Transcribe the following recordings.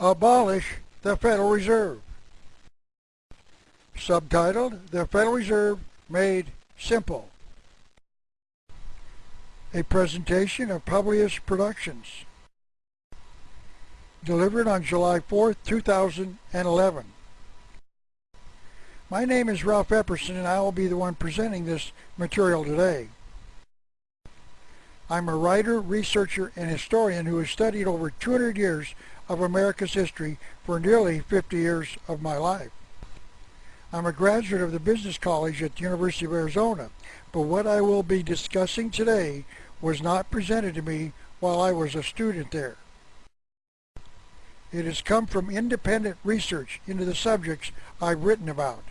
Abolish the Federal Reserve. Subtitled, The Federal Reserve Made Simple. A presentation of Abolish Productions. Delivered on July 4th, 2011. My name is Ralph Epperson, and I will be the one presenting this material today. I'm a writer, researcher, and historian who has studied over 200 years of America's history for nearly 50 years of my life. I'm a graduate of the Business College at the University of Arizona, but what I will be discussing today was not presented to me while I was a student there. It has come from independent research into the subjects I've written about.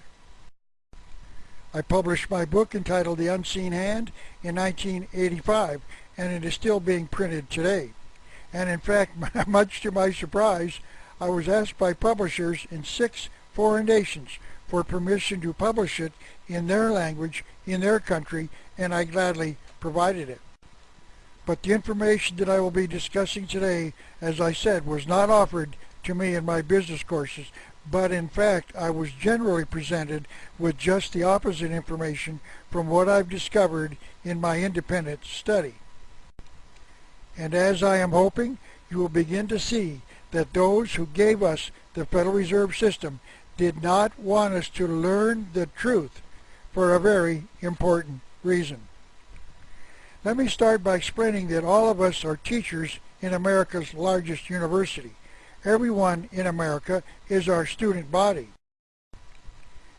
I published my book entitled The Unseen Hand in 1985, and it is still being printed today. And in fact, much to my surprise, I was asked by publishers in 6 foreign nations for permission to publish it in their language, in their country, and I gladly provided it. But the information that I will be discussing today, as I said, was not offered to me in my business courses, but in fact I was generally presented with just the opposite information from what I've discovered in my independent study. And as I am hoping, you will begin to see that those who gave us the Federal Reserve System did not want us to learn the truth for a very important reason. Let me start by explaining that all of us are teachers in America's largest university. Everyone in America is our student body.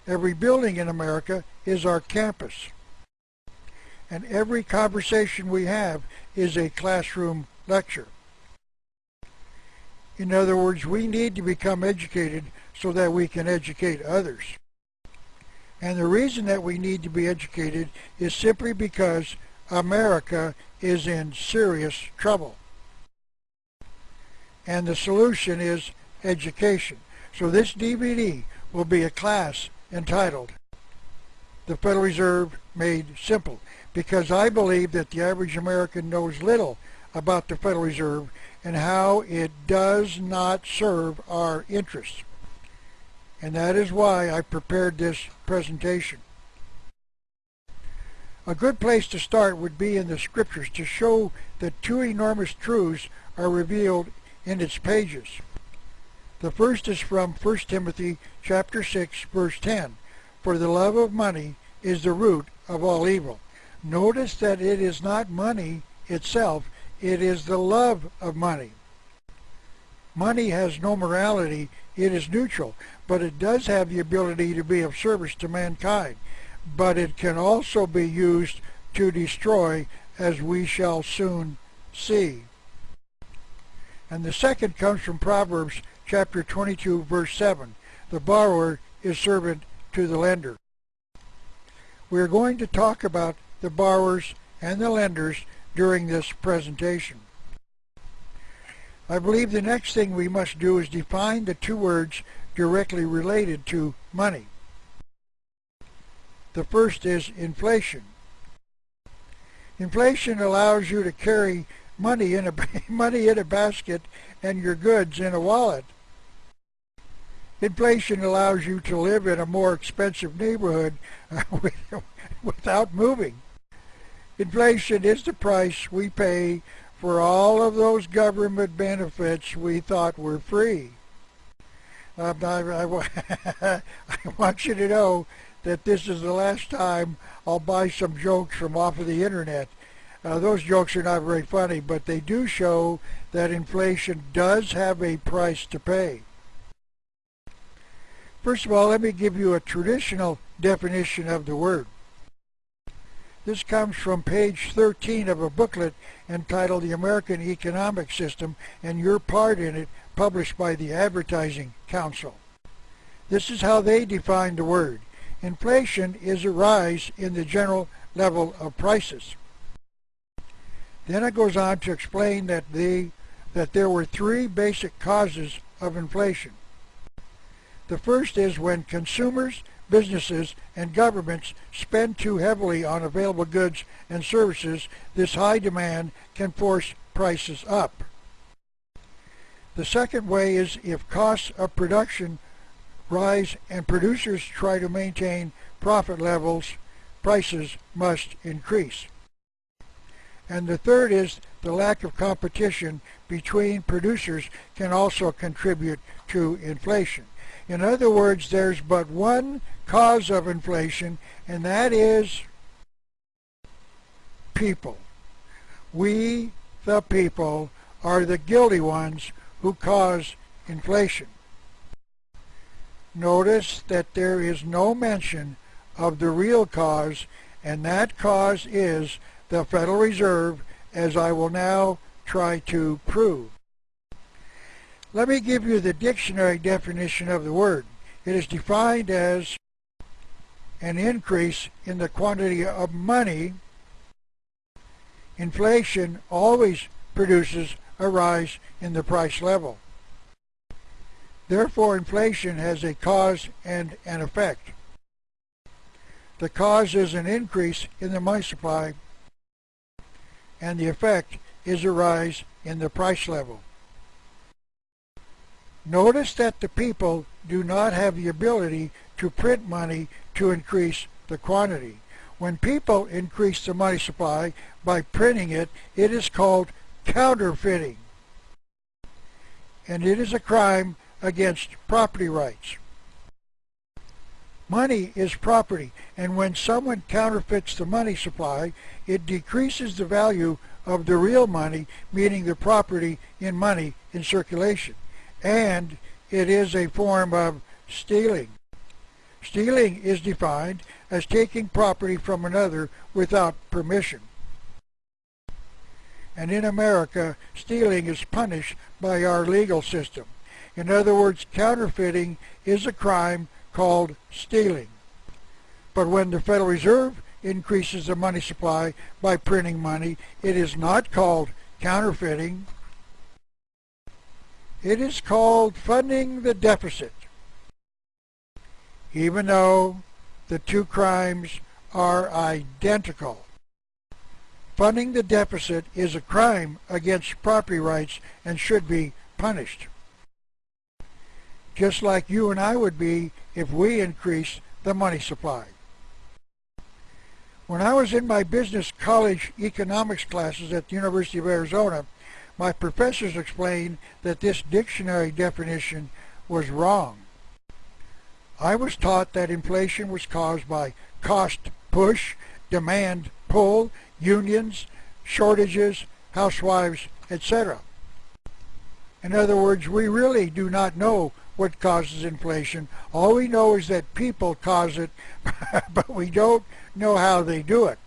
Every building in America is our campus. And every conversation we have is a classroom lecture. In other words, we need to become educated so that we can educate others. And the reason that we need to be educated is simply because America is in serious trouble. And the solution is education. So this DVD will be a class entitled The Federal Reserve Made Simple, because I believe that the average American knows little about the Federal Reserve and how it does not serve our interests. And that is why I prepared this presentation. A good place to start would be in the scriptures to show that 2 enormous truths are revealed in its pages. The first is from 1 Timothy chapter 6, verse 10. For the love of money is the root of all evil. Notice that it is not money itself, it is the love of money. Money has no morality, it is neutral, but it does have the ability to be of service to mankind. But it can also be used to destroy, as we shall soon see. And the second comes from Proverbs chapter 22, verse 7. The borrower is servant to the lender. We are going to talk about the borrowers and the lenders during this presentation. I believe the next thing we must do is define the 2 words directly related to money. The first is inflation. Inflation allows you to carry money in a basket and your goods in a wallet. Inflation allows you to live in a more expensive neighborhood without moving. Inflation is the price we pay for all of those government benefits we thought were free. I want you to know that this is the last time I'll buy some jokes from off of the internet. Those jokes are not very funny, but they do show that inflation does have a price to pay. First of all, let me give you a traditional definition of the word. This comes from page 13 of a booklet entitled The American Economic System and Your Part in It, published by the Advertising Council. This is how they define the word. Inflation is a rise in the general level of prices. Then it goes on to explain that there were 3 basic causes of inflation. The first is when consumers, businesses, and governments spend too heavily on available goods and services, this high demand can force prices up. The second way is if costs of production rise and producers try to maintain profit levels, prices must increase. And the third is the lack of competition between producers can also contribute to inflation. In other words, there's but one cause of inflation, and that is people. We, the people, are the guilty ones who cause inflation. Notice that there is no mention of the real cause, and that cause is the Federal Reserve, as I will now try to prove. Let me give you the dictionary definition of the word. It is defined as an increase in the quantity of money. Inflation always produces a rise in the price level. Therefore, inflation has a cause and an effect. The cause is an increase in the money supply, and the effect is a rise in the price level. Notice that the people do not have the ability to print money to increase the quantity. When people increase the money supply by printing it, it is called counterfeiting, and it is a crime against property rights. Money is property, and when someone counterfeits the money supply, it decreases the value of the real money, meaning the property in money in circulation, and it is a form of stealing. Stealing is defined as taking property from another without permission. And in America, stealing is punished by our legal system. In other words, counterfeiting is a crime called stealing. But when the Federal Reserve increases the money supply by printing money, it is not called counterfeiting. It is called funding the deficit, even though the two crimes are identical. Funding the deficit is a crime against property rights and should be punished, just like you and I would be if we increased the money supply. When I was in my business college economics classes at the University of Arizona, my professors explained that this dictionary definition was wrong. I was taught that inflation was caused by cost push, demand pull, unions, shortages, housewives, etc. In other words, we really do not know what causes inflation. All we know is that people cause it, but we don't know how they do it.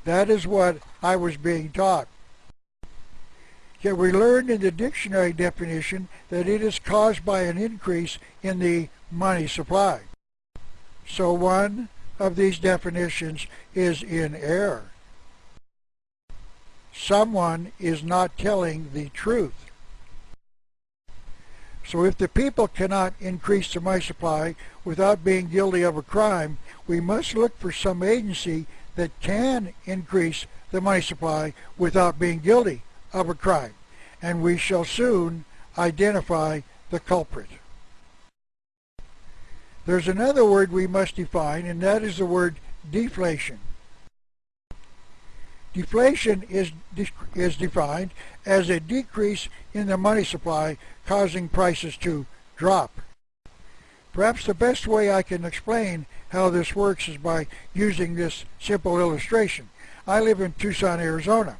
That is what I was being taught. Yet we learned in the dictionary definition that it is caused by an increase in the money supply. So one of these definitions is in error. Someone is not telling the truth. So if the people cannot increase the money supply without being guilty of a crime, we must look for some agency that can increase the money supply without being guilty of a crime, and we shall soon identify the culprit. There's another word we must define, and that is the word deflation. Deflation is defined as a decrease in the money supply causing prices to drop. Perhaps the best way I can explain how this works is by using this simple illustration. I live in Tucson, Arizona.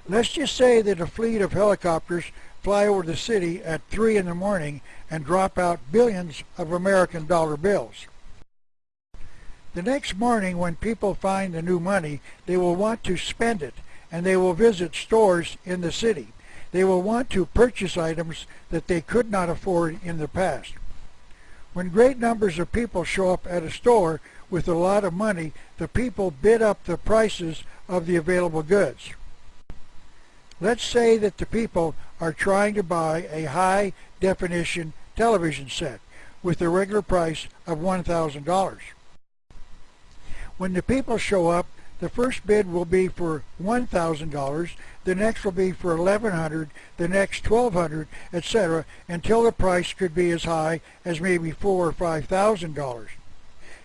Let's just say that a fleet of helicopters fly over the city at 3 in the morning and drop out billions of American dollar bills. The next morning, when people find the new money, they will want to spend it, and they will visit stores in the city. They will want to purchase items that they could not afford in the past. When great numbers of people show up at a store with a lot of money, the people bid up the prices of the available goods. Let's say that the people are trying to buy a high-definition television set with a regular price of $1,000. When the people show up, The first bid will be for $1,000, the next will be for $1,100, the next $1,200, etc., until the price could be as high as maybe $4,000 or $5,000.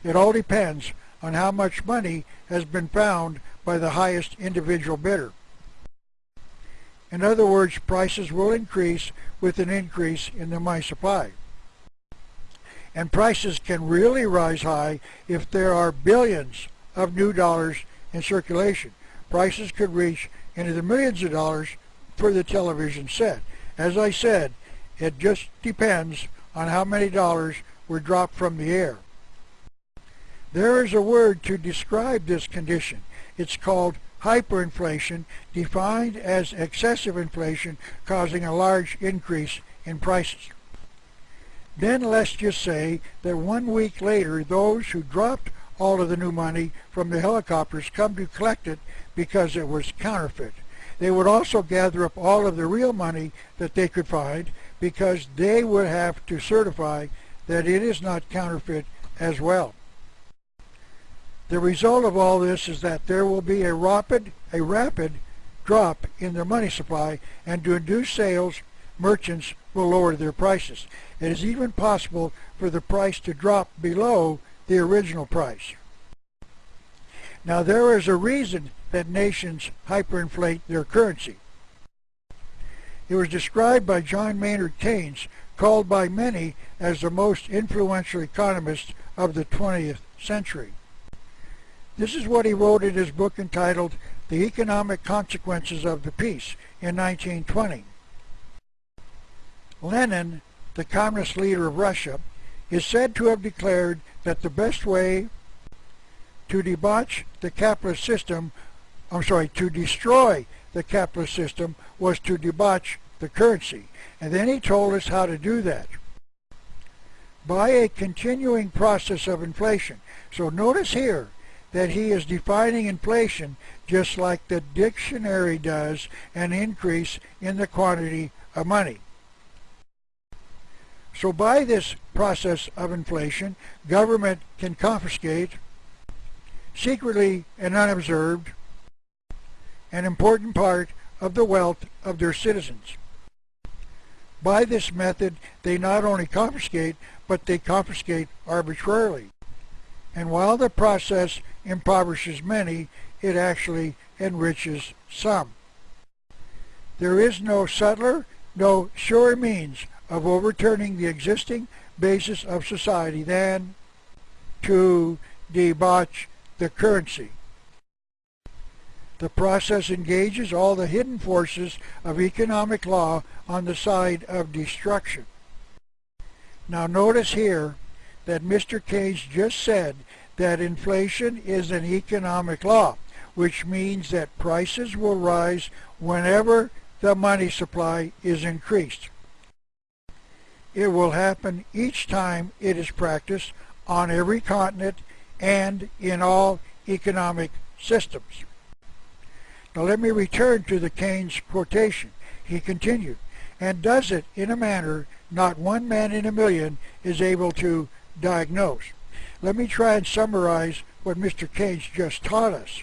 It all depends on how much money has been found by the highest individual bidder. In other words, prices will increase with an increase in the money supply. And prices can really rise high if there are billions of new dollars in circulation. Prices could reach into the millions of dollars for the television set. As I said, it just depends on how many dollars were dropped from the air. There is a word to describe this condition. It's called hyperinflation, defined as excessive inflation causing a large increase in prices. Then let's just say that 1 week later, those who dropped all of the new money from the helicopters come to collect it because it was counterfeit. They would also gather up all of the real money that they could find because they would have to certify that it is not counterfeit as well. The result of all this is that there will be a rapid drop in the money supply, and to induce sales, merchants will lower their prices. It is even possible for the price to drop below the original price. Now there is a reason that nations hyperinflate their currency. It was described by John Maynard Keynes, called by many as the most influential economist of the 20th century. This is what he wrote in his book entitled The Economic Consequences of the Peace in 1920. Lenin, the communist leader of Russia, is said to have declared that the best way to debauch the capitalist system, to destroy the capitalist system was to debauch the currency. And then he told us how to do that. By a continuing process of inflation. So notice here that he is defining inflation just like the dictionary does an increase in the quantity of money. So by this process of inflation, government can confiscate, secretly and unobserved, an important part of the wealth of their citizens. By this method, they not only confiscate, but they confiscate arbitrarily. And while the process impoverishes many, it actually enriches some. There is no subtler, no surer means of overturning the existing basis of society than to debauch the currency. The process engages all the hidden forces of economic law on the side of destruction. Now notice here that Mr. Keynes just said that inflation is an economic law, which means that prices will rise whenever the money supply is increased. It will happen each time it is practiced on every continent and in all economic systems. Now let me return to the Keynes quotation. He continued, and does it in a manner not one man in a million is able to diagnose. Let me try and summarize what Mr. Keynes just taught us.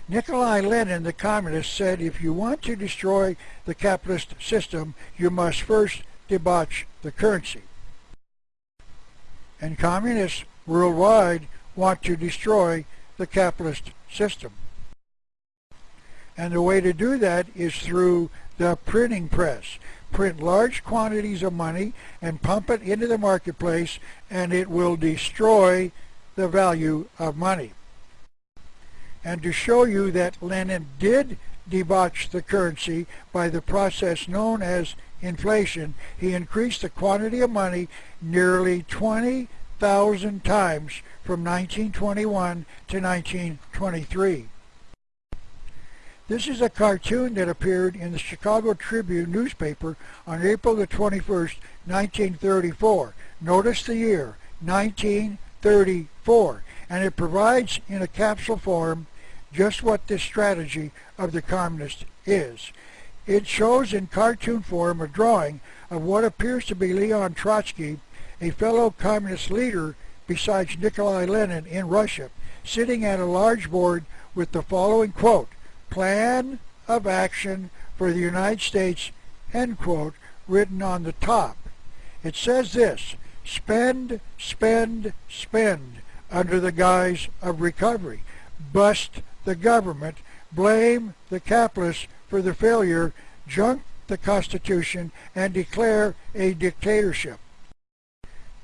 Nikolai Lenin, the communist, said if you want to destroy the capitalist system, you must first debauch the currency. And communists worldwide want to destroy the capitalist system. And the way to do that is through the printing press. Print large quantities of money and pump it into the marketplace, and it will destroy the value of money. And to show you that Lenin did debauch the currency by the process known as inflation, he increased the quantity of money nearly 20,000 times from 1921 to 1923. This is a cartoon that appeared in the Chicago Tribune newspaper on April the 21st, 1934. Notice the year, 1934. And it provides in a capsule form just what this strategy of the communist is. It shows in cartoon form a drawing of what appears to be Leon Trotsky, a fellow communist leader besides Nikolai Lenin in Russia, sitting at a large board with the following quote, "Plan of action for the United States," end quote, written on the top. It says this: spend, spend, spend under the guise of recovery. Bust the government, blame the capitalists for the failure, junk the Constitution, and declare a dictatorship.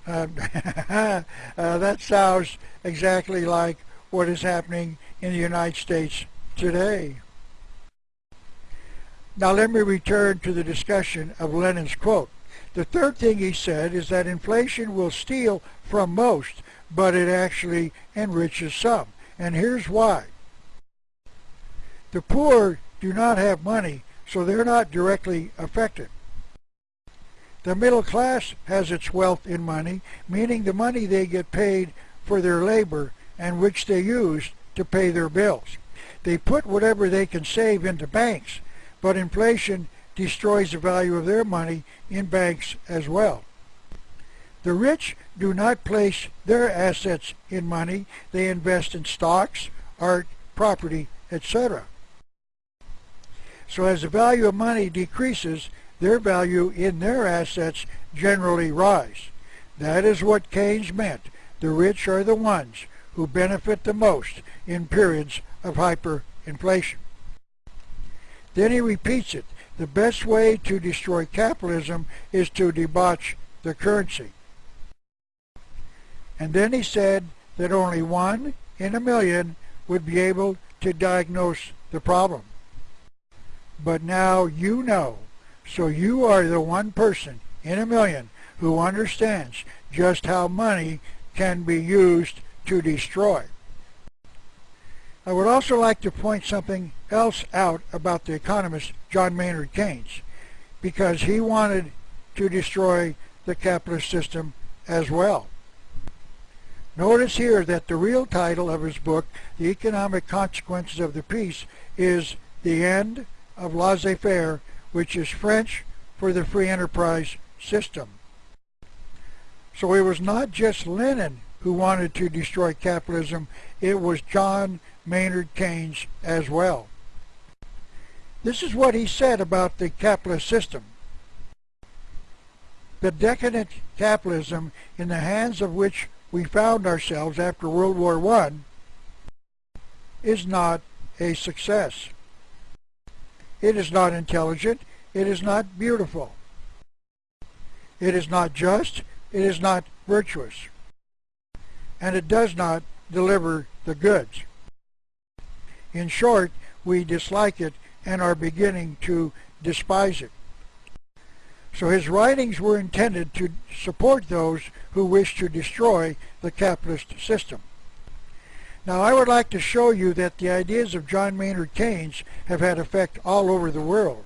That sounds exactly like what is happening in the United States today. Now let me return to the discussion of Lenin's quote. The third thing he said is that inflation will steal from most, but it actually enriches some. And here's why. The poor do not have money, so they're not directly affected. The middle class has its wealth in money, meaning the money they get paid for their labor and which they use to pay their bills. They put whatever they can save into banks, but inflation destroys the value of their money in banks as well. The rich do not place their assets in money. They invest in stocks, art, property, etc. So as the value of money decreases, their value in their assets generally rise. That is what Keynes meant. The rich are the ones who benefit the most in periods of hyperinflation. Then he repeats it. The best way to destroy capitalism is to debauch the currency. And then he said that only 1 in a million would be able to diagnose the problem. But now you know, so you are the one person in a million who understands just how money can be used to destroy. I would also like to point something else out about the economist John Maynard Keynes, because he wanted to destroy the capitalist system as well. Notice here that the real title of his book, The Economic Consequences of the Peace, is The End of Laissez-faire, which is French for the free enterprise system. So it was not just Lenin who wanted to destroy capitalism, it was John Maynard Keynes as well. This is what he said about the capitalist system. The decadent capitalism in the hands of which we found ourselves after World War I is not a success. It is not intelligent. It is not beautiful. It is not just. It is not virtuous. And it does not deliver the goods. In short, we dislike it and are beginning to despise it. So his writings were intended to support those who wish to destroy the capitalist system. Now I would like to show you that the ideas of John Maynard Keynes have had effect all over the world.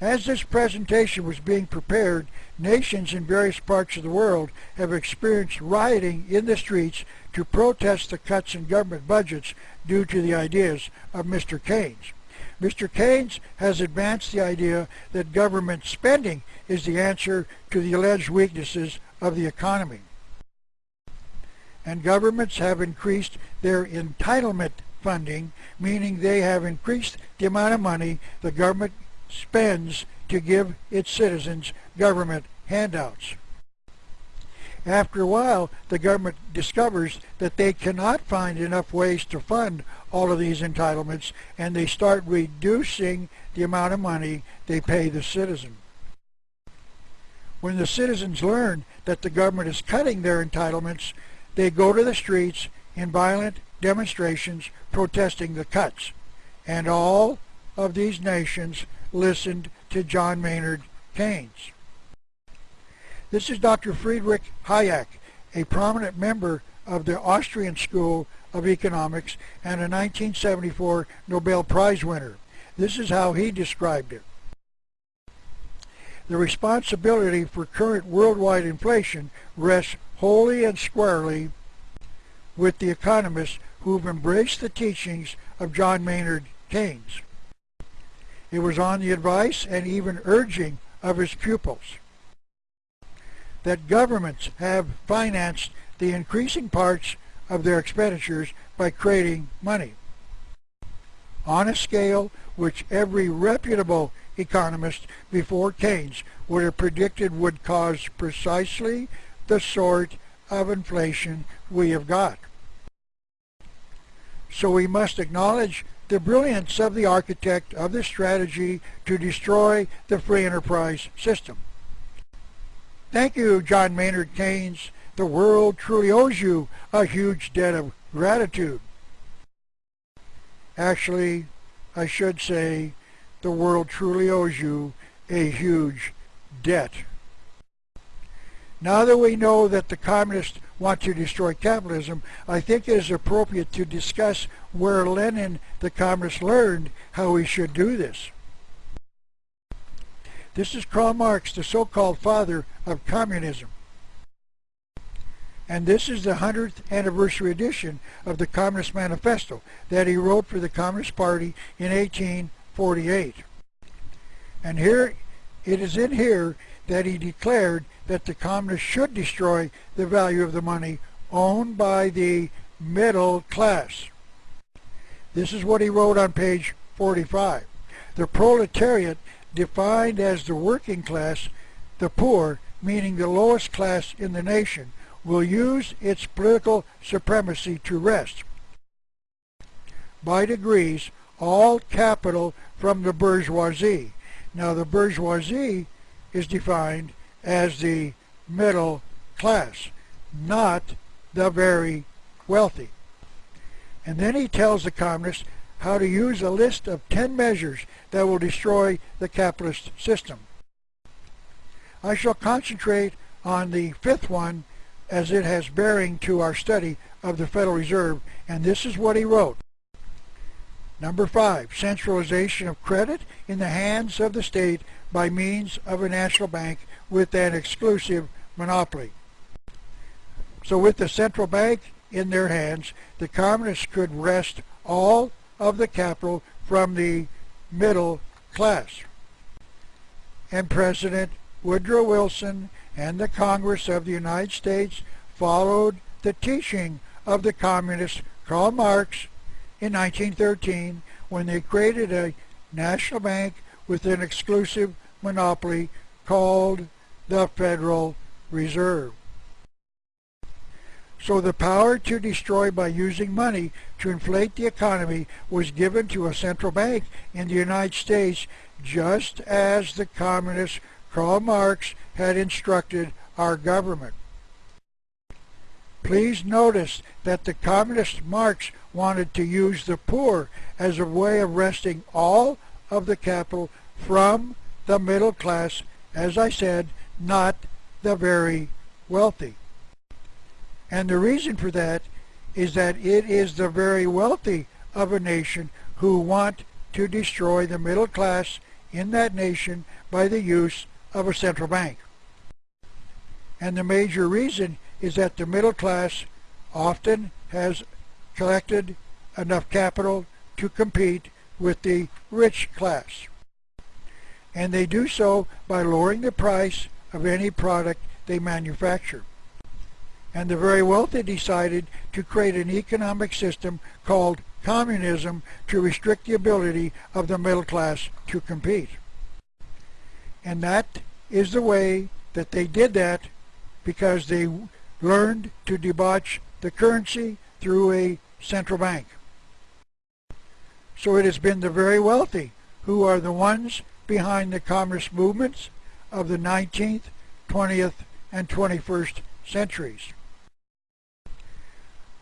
As this presentation was being prepared, nations in various parts of the world have experienced rioting in the streets to protest the cuts in government budgets due to the ideas of Mr. Keynes. Mr. Keynes has advanced the idea that government spending is the answer to the alleged weaknesses of the economy. And governments have increased their entitlement funding, meaning they have increased the amount of money the government spends to give its citizens government handouts. After a while, the government discovers that they cannot find enough ways to fund all of these entitlements, and they start reducing the amount of money they pay the citizen. When the citizens learn that the government is cutting their entitlements, they go to the streets in violent demonstrations protesting the cuts. And all of these nations listened to John Maynard Keynes. This is Dr. Friedrich Hayek, a prominent member of the Austrian School of Economics and a 1974 Nobel Prize winner. This is how he described it. The responsibility for current worldwide inflation rests wholly and squarely with the economists who've embraced the teachings of John Maynard Keynes. It was on the advice and even urging of his pupils that governments have financed the increasing parts of their expenditures by creating money, on a scale which every reputable economist before Keynes would have predicted would cause precisely the sort of inflation we have got. So we must acknowledge the brilliance of the architect of this strategy to destroy the free enterprise system. Thank you, John Maynard Keynes. The world truly owes you a huge debt of gratitude. Actually, I should say, the world truly owes you a huge debt. Now that we know that the communists want to destroy capitalism, I think it is appropriate to discuss where Lenin, the communist, learned how we should do this. This is Karl Marx, the so-called father of communism. And this is the 100th anniversary edition of the Communist Manifesto that he wrote for the Communist Party in 1848. And here, it is in here that he declared that the communists should destroy the value of the money owned by the middle class. This is what he wrote on page 45. The proletariat, defined as the working class, the poor, meaning the lowest class in the nation, will use its political supremacy to wrest, by degrees, all capital from the bourgeoisie. Now the bourgeoisie is defined as the middle class, not the very wealthy. And then he tells the communists how to use a list of 10 measures that will destroy the capitalist system. I shall concentrate on the fifth one as it has bearing to our study of the Federal Reserve, and this is what he wrote. Number 5, centralization of credit in the hands of the state by means of a national bank with an exclusive monopoly. So with the central bank in their hands, the communists could wrest all of the capital from the middle class. And President Woodrow Wilson and the Congress of the United States followed the teaching of the communist Karl Marx in 1913 when they created a national bank with an exclusive monopoly called the Federal Reserve. So the power to destroy by using money to inflate the economy was given to a central bank in the United States, just as the communist Karl Marx had instructed our government. Please notice that the communist Marx wanted to use the poor as a way of wresting all of the capital from the middle class, as I said, not the very wealthy. And the reason for that is that it is the very wealthy of a nation who want to destroy the middle class in that nation by the use of a central bank. And the major reason is that the middle class often has collected enough capital to compete with the rich class. And they do so by lowering the price of any product they manufacture. And the very wealthy decided to create an economic system called communism to restrict the ability of the middle class to compete. And that is the way that they did that, because they learned to debauch the currency through a central bank. So it has been the very wealthy who are the ones behind the communist movements of the 19th, 20th, and 21st centuries.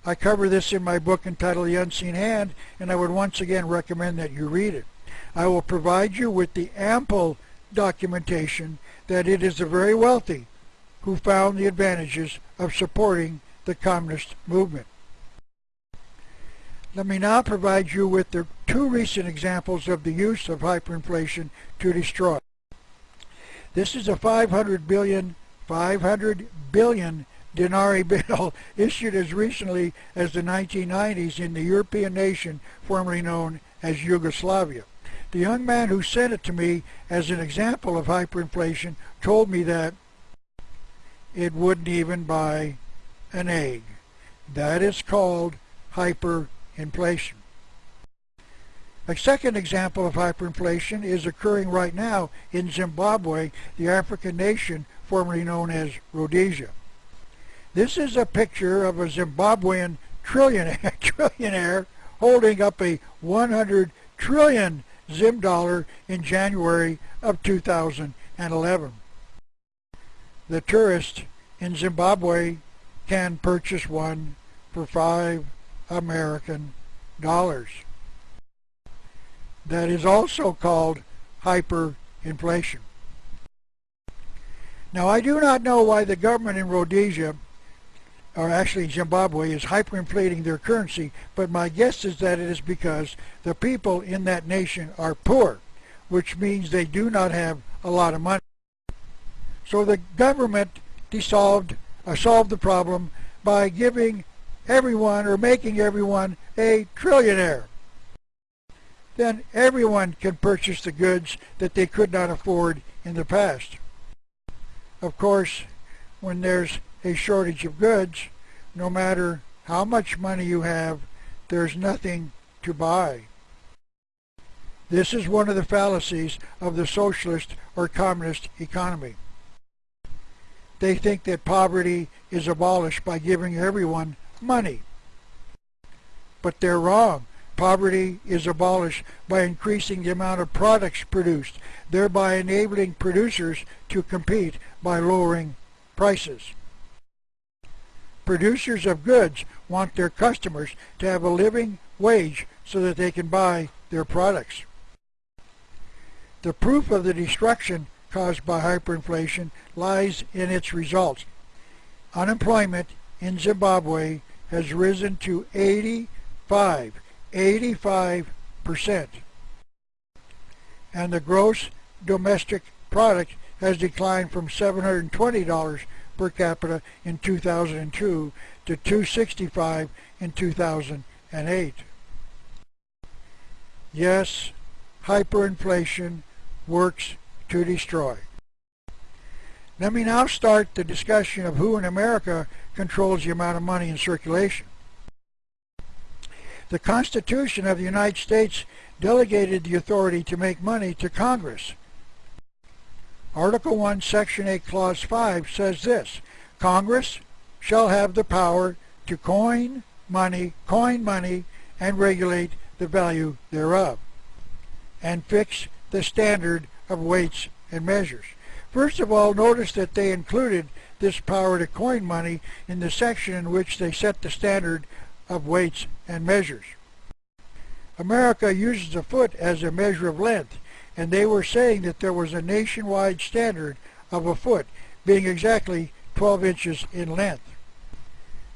I cover this in my book entitled The Unseen Hand, and I would once again recommend that you read it. I will provide you with the ample documentation that it is the very wealthy who found the advantages of supporting the communist movement. Let me now provide you with the two recent examples of the use of hyperinflation to destroy. This is a 500 billion denarii bill issued as recently as the 1990s in the European nation formerly known as Yugoslavia. The young man who sent it to me as an example of hyperinflation told me that it wouldn't even buy an egg. That is called hyperinflation. A second example of hyperinflation is occurring right now in Zimbabwe, the African nation formerly known as Rhodesia. This is a picture of a Zimbabwean trillionaire holding up a 100 trillion Zim dollar in January of 2011. The tourist in Zimbabwe can purchase one for $5 American. That is also called hyperinflation. Now, I do not know why the government in Rhodesia, or actually Zimbabwe, is hyperinflating their currency, but my guess is that it is because the people in that nation are poor, which means they do not have a lot of money. So the government solved the problem by giving everyone, or making everyone, a trillionaire. Then everyone can purchase the goods that they could not afford in the past. Of course, when there's a shortage of goods, no matter how much money you have, there's nothing to buy. This is one of the fallacies of the socialist or communist economy. They think that poverty is abolished by giving everyone money. But they're wrong. Poverty is abolished by increasing the amount of products produced, thereby enabling producers to compete by lowering prices. Producers of goods want their customers to have a living wage so that they can buy their products. The proof of the destruction caused by hyperinflation lies in its results. Unemployment in Zimbabwe has risen to 85%, and the gross domestic product has declined from $720 per capita in 2002 to $265 in 2008. Yes, hyperinflation works to destroy. Let me now start the discussion of who in America controls the amount of money in circulation. The Constitution of the United States delegated the authority to make money to Congress. Article 1, Section 8, Clause 5 says this: Congress shall have the power to coin money, and regulate the value thereof, and fix the standard of weights and measures. First of all, notice that they included this power to coin money in the section in which they set the standard of weights and measures. America uses a foot as a measure of length, and they were saying that there was a nationwide standard of a foot being exactly 12 inches in length.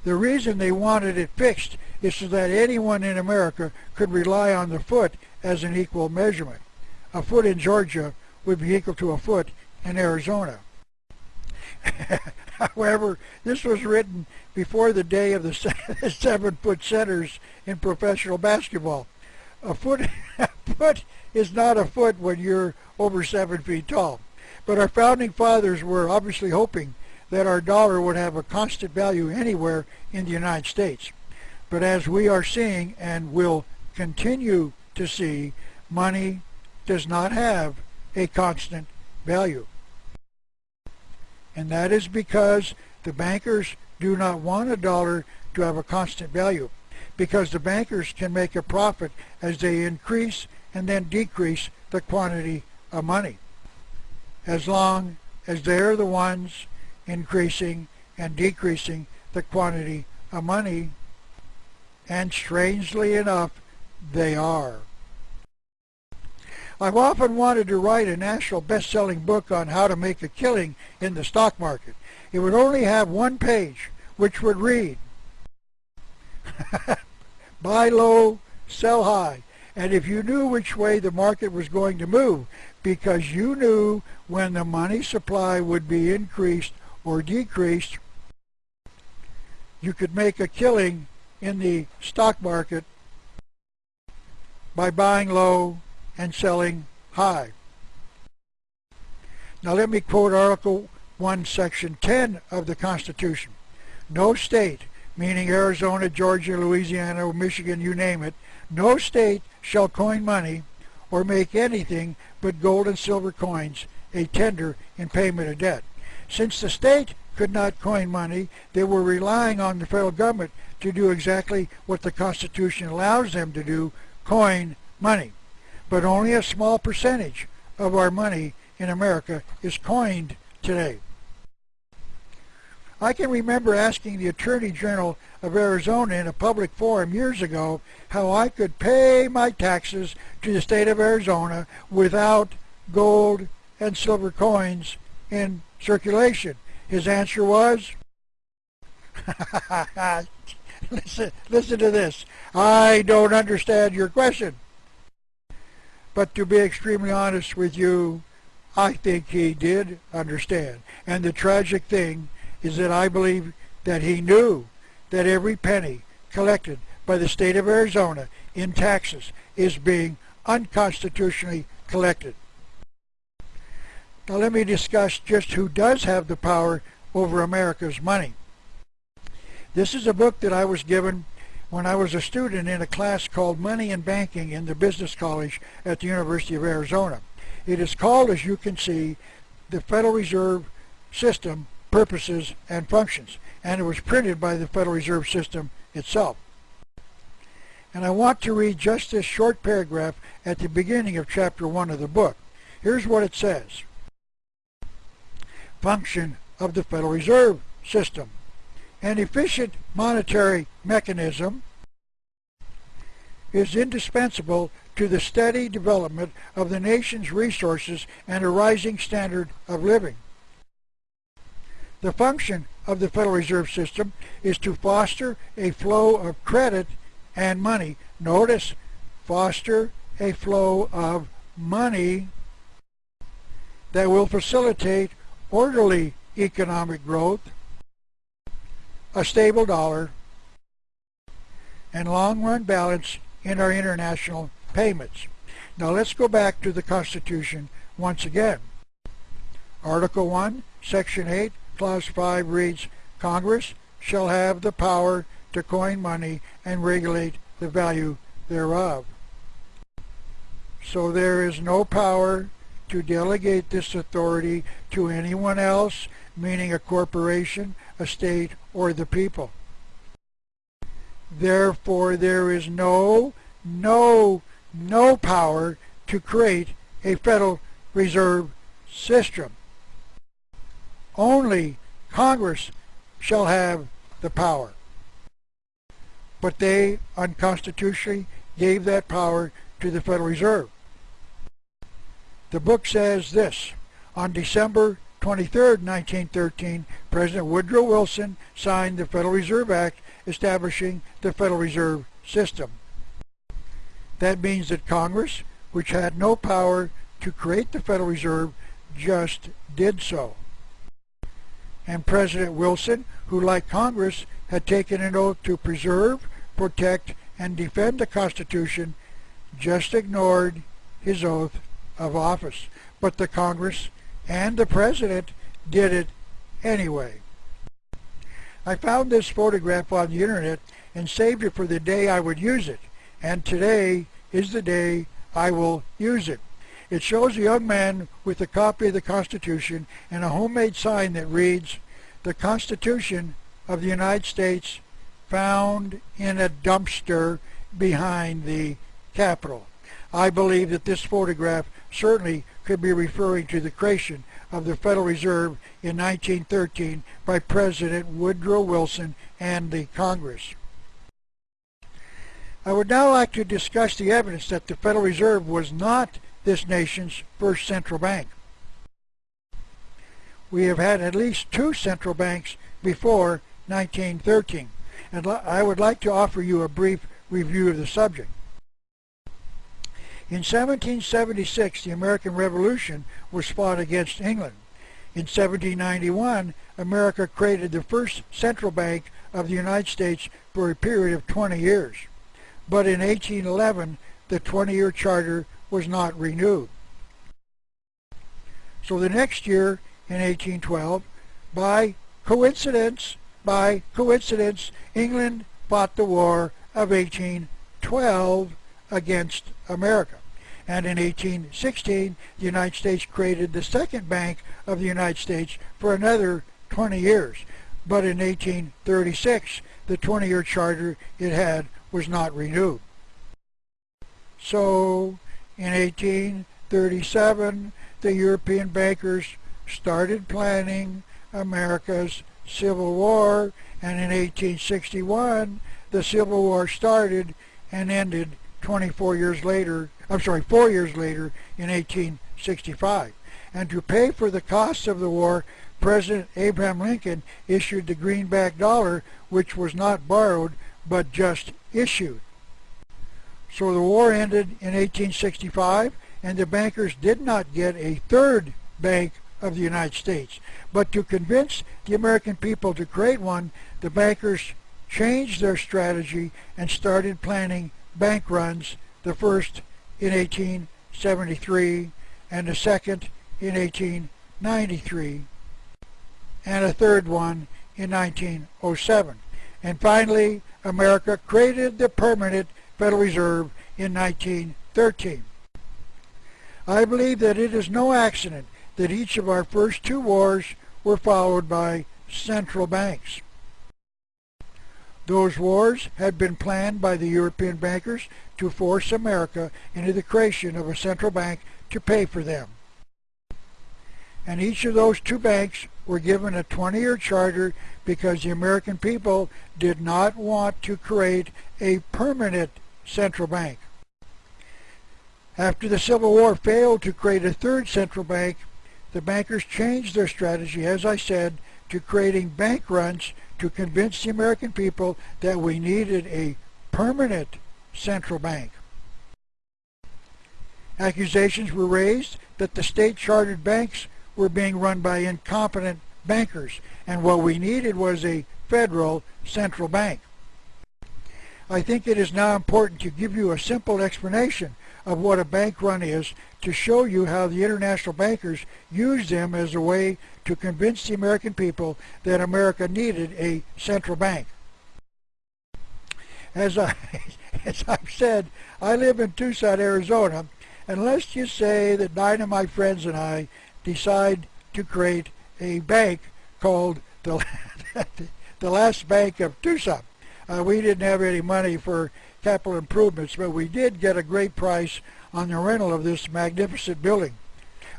The reason they wanted it fixed is so that anyone in America could rely on the foot as an equal measurement. A foot in Georgia would be equal to a foot in Arizona. However, this was written before the day of the 7-foot centers in professional basketball. A foot is not a foot when you're over 7 feet tall. But our founding fathers were obviously hoping that our dollar would have a constant value anywhere in the United States. But as we are seeing and will continue to see, money does not have a constant value. And that is because the bankers do not want a dollar to have a constant value, because the bankers can make a profit as they increase and then decrease the quantity of money, as long as they're the ones increasing and decreasing the quantity of money, and strangely enough, they are. I've often wanted to write a national best-selling book on how to make a killing in the stock market. It would only have one page, which would read, buy low, sell high. And if you knew which way the market was going to move, because you knew when the money supply would be increased or decreased, you could make a killing in the stock market by buying low and selling high. Now let me quote Article 1, Section 10 of the Constitution. No state meaning Arizona, Georgia, Louisiana, Michigan, you name it, no state shall coin money or make anything but gold and silver coins a tender in payment of debt. Since the state could not coin money, they were relying on the federal government to do exactly what the Constitution allows them to do, coin money. But only a small percentage of our money in America is coined today. I can remember asking the Attorney General of Arizona in a public forum years ago how I could pay my taxes to the state of Arizona without gold and silver coins in circulation. His answer was, listen to this, I don't understand your question. But to be extremely honest with you, I think he did understand. And the tragic thing is that I believe that he knew that every penny collected by the state of Arizona in taxes is being unconstitutionally collected. Now let me discuss just who does have the power over America's money. This is a book that I was given when I was a student in a class called Money and Banking in the Business College at the University of Arizona. It is called, as you can see, the Federal Reserve System, Purposes and Functions, and it was printed by the Federal Reserve System itself. And I want to read just this short paragraph at the beginning of chapter 1 of the book. Here's what it says. Function of the Federal Reserve System. An efficient monetary mechanism is indispensable to the steady development of the nation's resources and a rising standard of living. The function of the Federal Reserve System is to foster a flow of credit and money. Notice, foster a flow of money that will facilitate orderly economic growth, a stable dollar, and long-run balance in our international payments. Now let's go back to the Constitution once again. Article 1, Section 8, Clause 5 reads, Congress shall have the power to coin money and regulate the value thereof. So there is no power to delegate this authority to anyone else, meaning a corporation, a state, or the people. Therefore, there is no power to create a Federal Reserve System. Only Congress shall have the power. But they unconstitutionally gave that power to the Federal Reserve. The book says this: on December 23, 1913, President Woodrow Wilson signed the Federal Reserve Act establishing the Federal Reserve System. That means that Congress, which had no power to create the Federal Reserve, just did so. And President Wilson, who like Congress had taken an oath to preserve, protect, and defend the Constitution, just ignored his oath of office. But the Congress and the President did it anyway. I found this photograph on the internet and saved it for the day I would use it. And today is the day I will use it. It shows a young man with a copy of the Constitution and a homemade sign that reads, "The Constitution of the United States found in a dumpster behind the Capitol." I believe that this photograph certainly could be referring to the creation of the Federal Reserve in 1913 by President Woodrow Wilson and the Congress. I would now like to discuss the evidence that the Federal Reserve was not this nation's first central bank. We have had at least two central banks before 1913, and I would like to offer you a brief review of the subject. In 1776, the American Revolution was fought against England. In 1791, America created the first central bank of the United States for a period of 20 years. But in 1811, the 20-year charter was not renewed. So the next year, in 1812, by coincidence, by coincidence, England fought the War of 1812 against America. And in 1816, the United States created the second Bank of the United States for another 20 years. But in 1836, the 20-year charter it had was not renewed. So in 1837, the European bankers started planning America's Civil War, and in 1861, the Civil War started and ended 4 years later in 1865. And to pay for the costs of the war, President Abraham Lincoln issued the greenback dollar, which was not borrowed but just issued. So the war ended in 1865, and the bankers did not get a third Bank of the United States. But to convince the American people to create one, the bankers changed their strategy and started planning bank runs, the first in 1873 and the second in 1893 and a third one in 1907. And finally, America created the permanent Federal Reserve in 1913. I believe that it is no accident that each of our first two wars were followed by central banks. Those wars had been planned by the European bankers to force America into the creation of a central bank to pay for them. And each of those two banks were given a 20-year charter because the American people did not want to create a permanent central bank. After the Civil War failed to create a third central bank, the bankers changed their strategy, as I said, to creating bank runs to convince the American people that we needed a permanent central bank. Accusations were raised that the state-chartered banks were being run by incompetent bankers, and what we needed was a federal central bank. I think it is now important to give you a simple explanation of what a bank run is to show you how the international bankers used them as a way to convince the American people that America needed a central bank. As I've said, I live in Tucson, Arizona, and let's just say that 9 of my friends and I decide to create a bank called the Last Bank of Tucson. We didn't have any money for capital improvements, but we did get a great price on the rental of this magnificent building.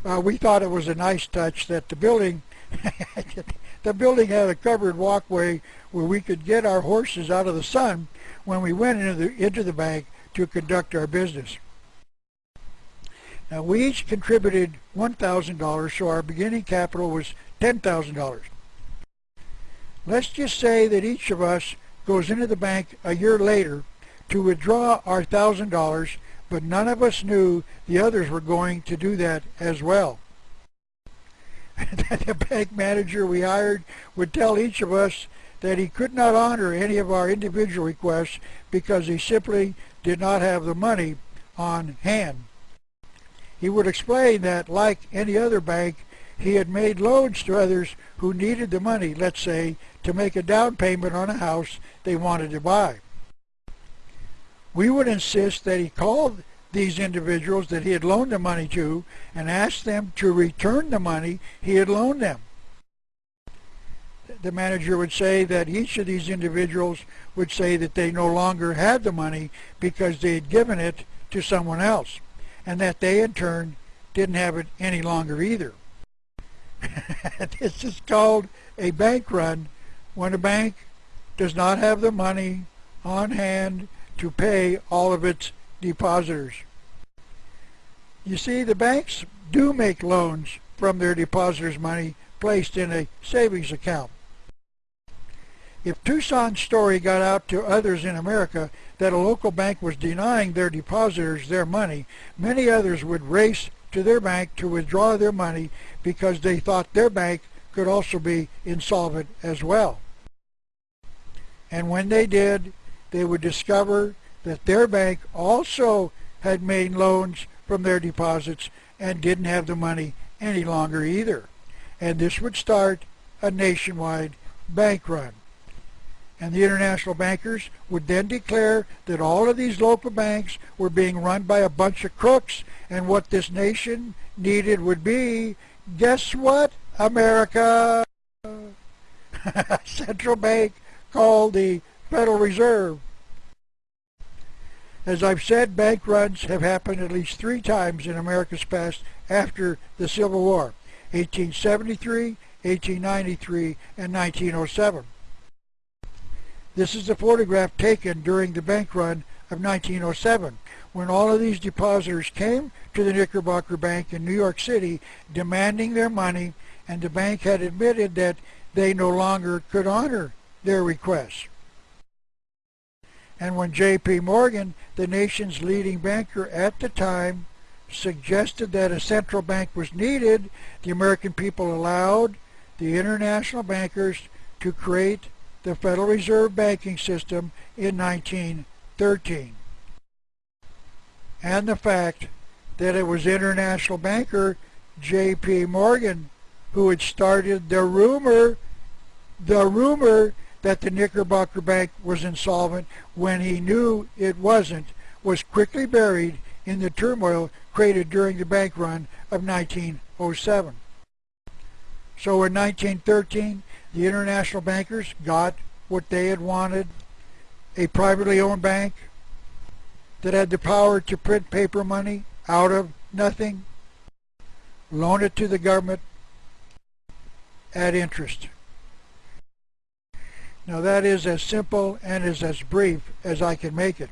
We thought it was a nice touch that the building had a covered walkway where we could get our horses out of the sun when we went into the bank to conduct our business. Now, we each contributed $1,000, so our beginning capital was $10,000. Let's just say that each of us goes into the bank a year later to withdraw our $1,000, but none of us knew the others were going to do that as well. The bank manager we hired would tell each of us that he could not honor any of our individual requests because he simply did not have the money on hand. He would explain that, like any other bank, he had made loans to others who needed the money, let's say, to make a down payment on a house they wanted to buy. We would insist that he call these individuals that he had loaned the money to and ask them to return the money he had loaned them. The manager would say that each of these individuals would say that they no longer had the money because they had given it to someone else, and that they in turn didn't have it any longer either. This is called a bank run when a bank does not have the money on hand to pay all of its depositors. You see, the banks do make loans from their depositors' money placed in a savings account. If Tucson's story got out to others in America that a local bank was denying their depositors their money, many others would race to their bank to withdraw their money because they thought their bank could also be insolvent as well. And when they did, they would discover that their bank also had made loans from their deposits and didn't have the money any longer either. And this would start a nationwide bank run. And the international bankers would then declare that all of these local banks were being run by a bunch of crooks, and what this nation needed would be, guess what, America? Central bank called the Federal Reserve. As I've said, bank runs have happened at least 3 times in America's past after the Civil War: 1873, 1893, and 1907. This is a photograph taken during the bank run of 1907, when all of these depositors came to the Knickerbocker Bank in New York City demanding their money, and the bank had admitted that they no longer could honor their requests. And when J.P. Morgan, the nation's leading banker at the time, suggested that a central bank was needed, the American people allowed the international bankers to create the Federal Reserve banking system in 1913. And the fact that it was international banker J.P. Morgan who had started the rumor that the Knickerbocker Bank was insolvent when he knew it wasn't, was quickly buried in the turmoil created during the bank run of 1907. So in 1913, the international bankers got what they had wanted: a privately owned bank that had the power to print paper money out of nothing, loan it to the government at interest. Now that is as simple and is as brief as I can make it.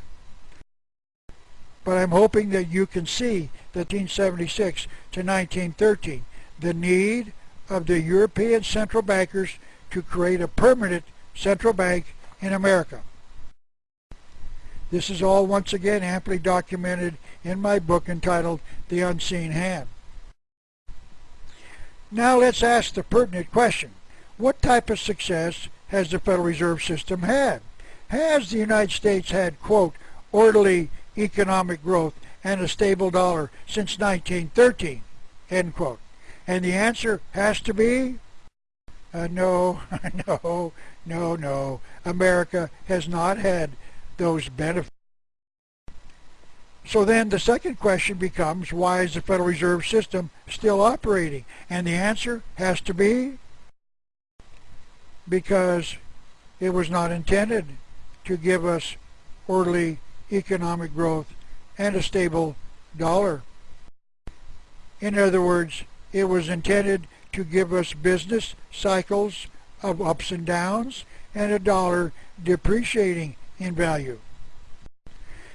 But I'm hoping that you can see that 1976 to 1913, the need of the European central bankers to create a permanent central bank in America. This is all once again amply documented in my book entitled The Unseen Hand. Now let's ask the pertinent question: what type of success has the Federal Reserve System had? Has the United States had, quote, orderly economic growth and a stable dollar since 1913, end quote? And the answer has to be no. America has not had those benefits. So then the second question becomes, why is the Federal Reserve System still operating? And the answer has to be because it was not intended to give us orderly economic growth and a stable dollar. In other words, it was intended to give us business cycles of ups and downs and a dollar depreciating in value.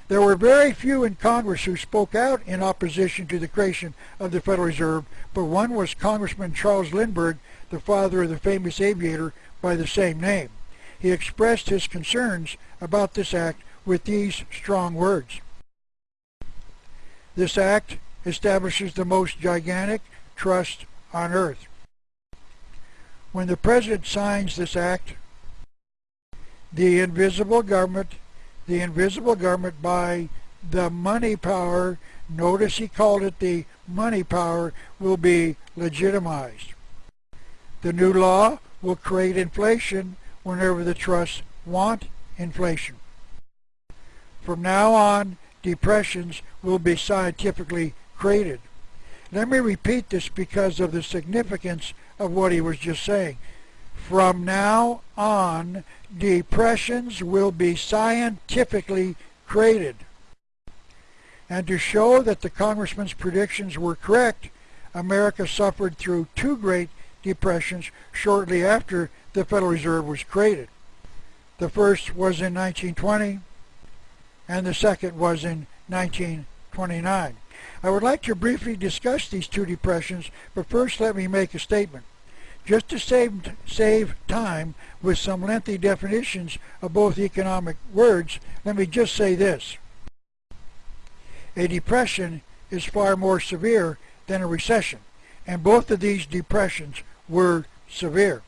There were very few in Congress who spoke out in opposition to the creation of the Federal Reserve, but one was Congressman Charles Lindbergh, the father of the famous aviator by the same name. He expressed his concerns about this act with these strong words: "This act establishes the most gigantic trust on earth. When the President signs this act, the invisible government by the money power," notice he called it the money power, "will be legitimized. The new law will create inflation whenever the trusts want inflation. From now on, depressions will be scientifically created." Let me repeat this because of the significance of what he was just saying. From now on, depressions will be scientifically created. And to show that the congressman's predictions were correct, America suffered through 2 great depressions shortly after the Federal Reserve was created. The first was in 1920, and the second was in 1929. I would like to briefly discuss these 2 depressions, but first let me make a statement. Just to save time with some lengthy definitions of both economic words, let me just say this. A depression is far more severe than a recession, and both of these depressions were severe.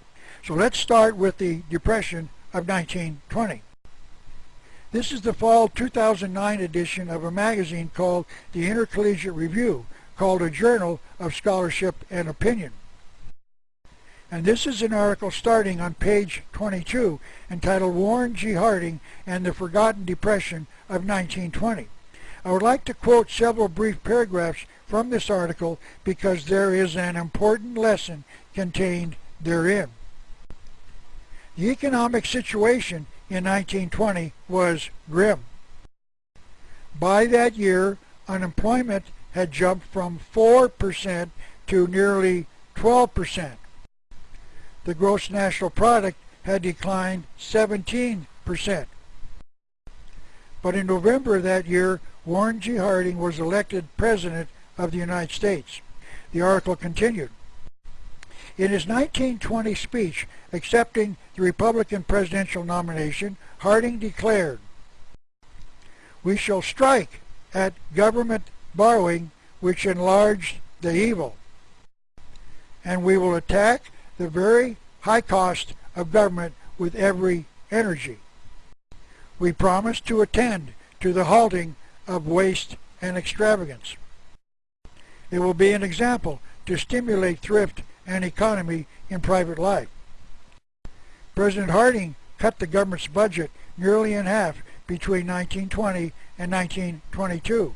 So let's start with the depression of 1920. This is the fall 2009 edition of a magazine called the Intercollegiate Review, called a Journal of Scholarship and Opinion. And this is an article starting on page 22 entitled Warren G. Harding and the Forgotten Depression of 1920. I would like to quote several brief paragraphs from this article because there is an important lesson contained therein. The economic situation in 1920 was grim. By that year, unemployment had jumped from 4% to nearly 12%. The gross national product had declined 17%. But in November of that year, Warren G. Harding was elected President of the United States. The article continued. In his 1920 speech accepting the Republican presidential nomination, Harding declared, "We shall strike at government borrowing which enlarged the evil, and we will attack the very high cost of government with every energy. We promise to attend to the halting of waste and extravagance. It will be an example to stimulate thrift and economy in private life." President Harding cut the government's budget nearly in half between 1920 and 1922.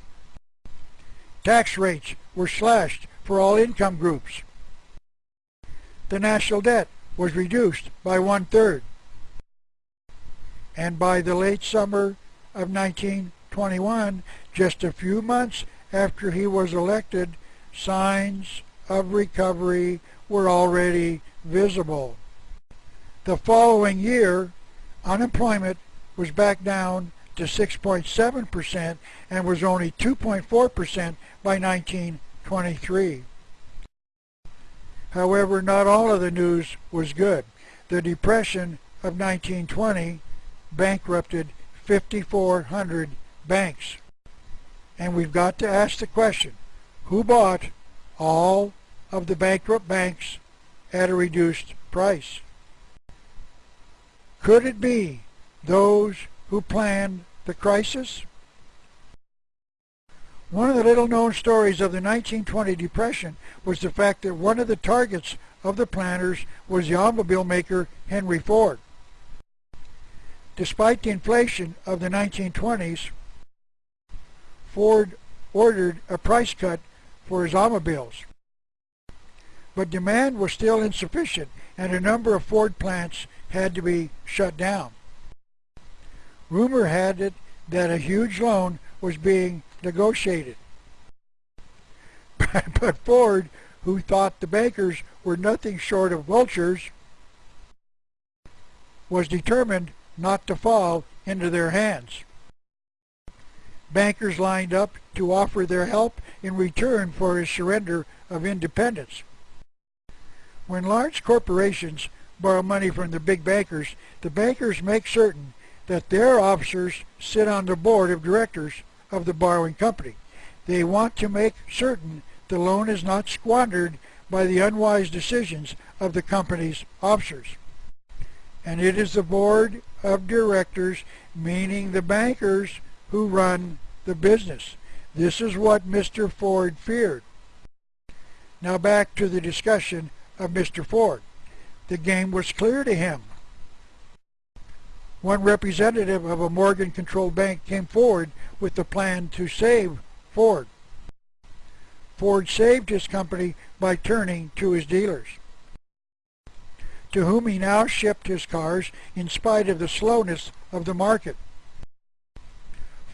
Tax rates were slashed for all income groups. The national debt was reduced by 1/3. And by the late summer of 1921, just a few months after he was elected, signs of recovery were already visible. The following year, unemployment was back down to 6.7% and was only 2.4% by 1923. However, not all of the news was good. The Depression of 1920 bankrupted 5,400 banks. And we've got to ask the question, who bought all of the bankrupt banks at a reduced price? Could it be those who planned the crisis? One of the little-known stories of the 1920 Depression was the fact that one of the targets of the planners was the automobile maker Henry Ford. Despite the inflation of the 1920s, Ford ordered a price cut for his automobiles. But demand was still insufficient, and a number of Ford plants had to be shut down. Rumor had it that a huge loan was being negotiated. But Ford, who thought the bankers were nothing short of vultures, was determined not to fall into their hands. Bankers lined up to offer their help in return for his surrender of independence. When large corporations borrow money from the big bankers, the bankers make certain that their officers sit on the board of directors of the borrowing company. They want to make certain the loan is not squandered by the unwise decisions of the company's officers. And it is the board of directors, meaning the bankers, who run the business. This is what Mr. Ford feared. Now back to the discussion of Mr. Ford. The game was clear to him. One representative of a Morgan-controlled bank came forward with the plan to save Ford. Ford saved his company by turning to his dealers, to whom he now shipped his cars in spite of the slowness of the market.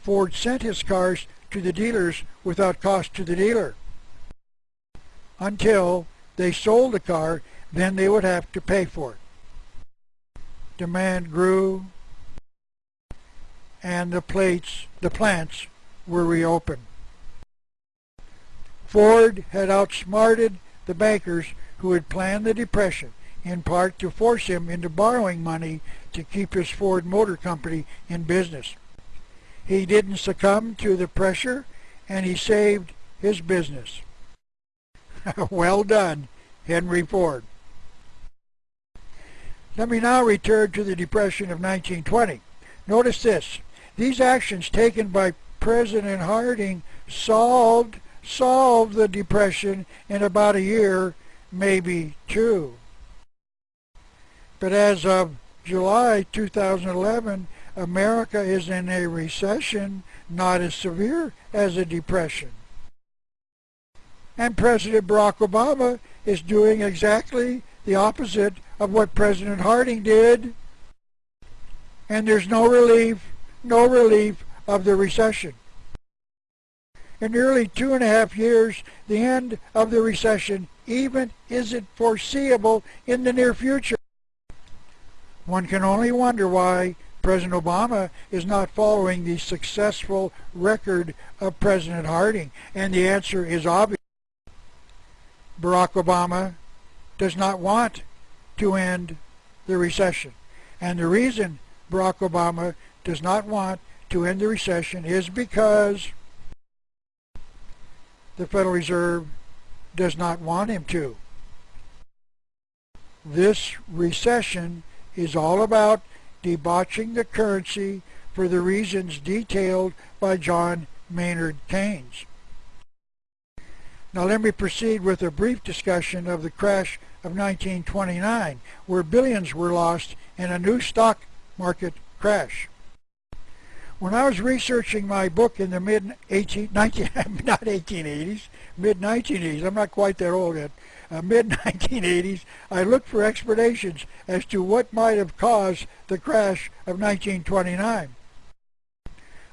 Ford sent his cars to the dealers without cost to the dealer. Until they sold the car, then they would have to pay for it. Demand grew, and the plants were reopened. Ford had outsmarted the bankers who had planned the Depression, in part to force him into borrowing money to keep his Ford Motor Company in business. He didn't succumb to the pressure, and he saved his business. Well done, Henry Ford. Let me now return to the Depression of 1920. Notice this. These actions taken by President Harding solved the Depression in about a year, maybe two. But as of July 2011, America is in a recession not as severe as a depression. And President Barack Obama is doing exactly the opposite of what President Harding did. And there's no relief of the recession. In nearly 2.5 years, the end of the recession even isn't foreseeable in the near future. One can only wonder why President Obama is not following the successful record of President Harding, and the answer is obvious. Barack Obama does not want to end the recession. And the reason Barack Obama does not want to end the recession is because the Federal Reserve does not want him to. This recession is all about debauching the currency for the reasons detailed by John Maynard Keynes. Now let me proceed with a brief discussion of the crash of 1929, where billions were lost in a new stock market crash. When I was researching my book in the mid-1980s, I'm not quite that old yet, mid-1980s, I looked for explanations as to what might have caused the crash of 1929.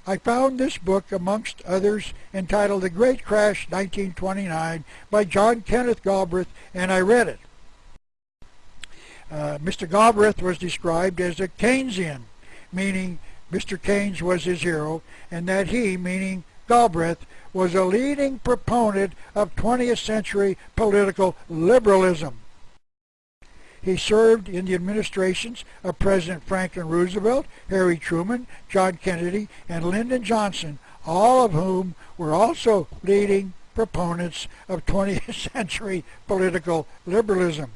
I found this book, amongst others, entitled The Great Crash 1929 by John Kenneth Galbraith, and I read it. Mr. Galbraith was described as a Keynesian, meaning Mr. Keynes was his hero, and that he, meaning Galbraith, was a leading proponent of 20th century political liberalism. He served in the administrations of President Franklin Roosevelt, Harry Truman, John Kennedy, and Lyndon Johnson, all of whom were also leading proponents of 20th century political liberalism.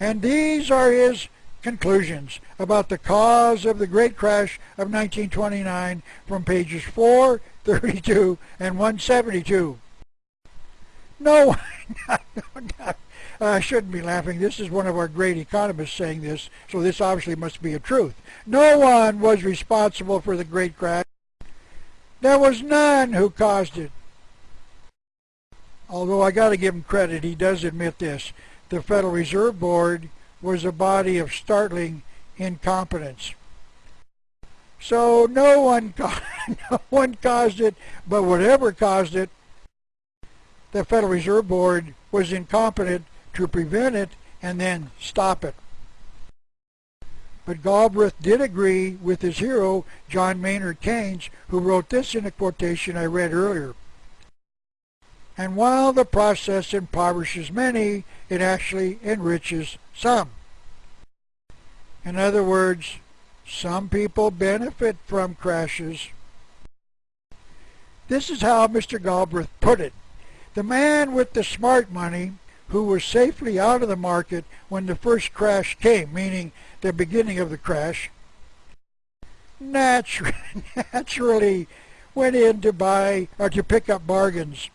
And these are his conclusions about the cause of the Great Crash of 1929 from pages 432 and 172. No, I shouldn't be laughing. This is one of our great economists saying this, so this obviously must be a truth. No one was responsible for the Great Crash. There was none who caused it. Although I got to give him credit, he does admit this. The Federal Reserve Board was a body of startling incompetence. So no one caused it, but whatever caused it, the Federal Reserve Board was incompetent to prevent it and then stop it. But Galbraith did agree with his hero, John Maynard Keynes, who wrote this in a quotation I read earlier. And while the process impoverishes many, it actually enriches some. In other words, some people benefit from crashes. This is how Mr. Galbraith put it. The man with the smart money, who was safely out of the market when the first crash came, meaning the beginning of the crash, naturally went in to buy or to pick up bargains.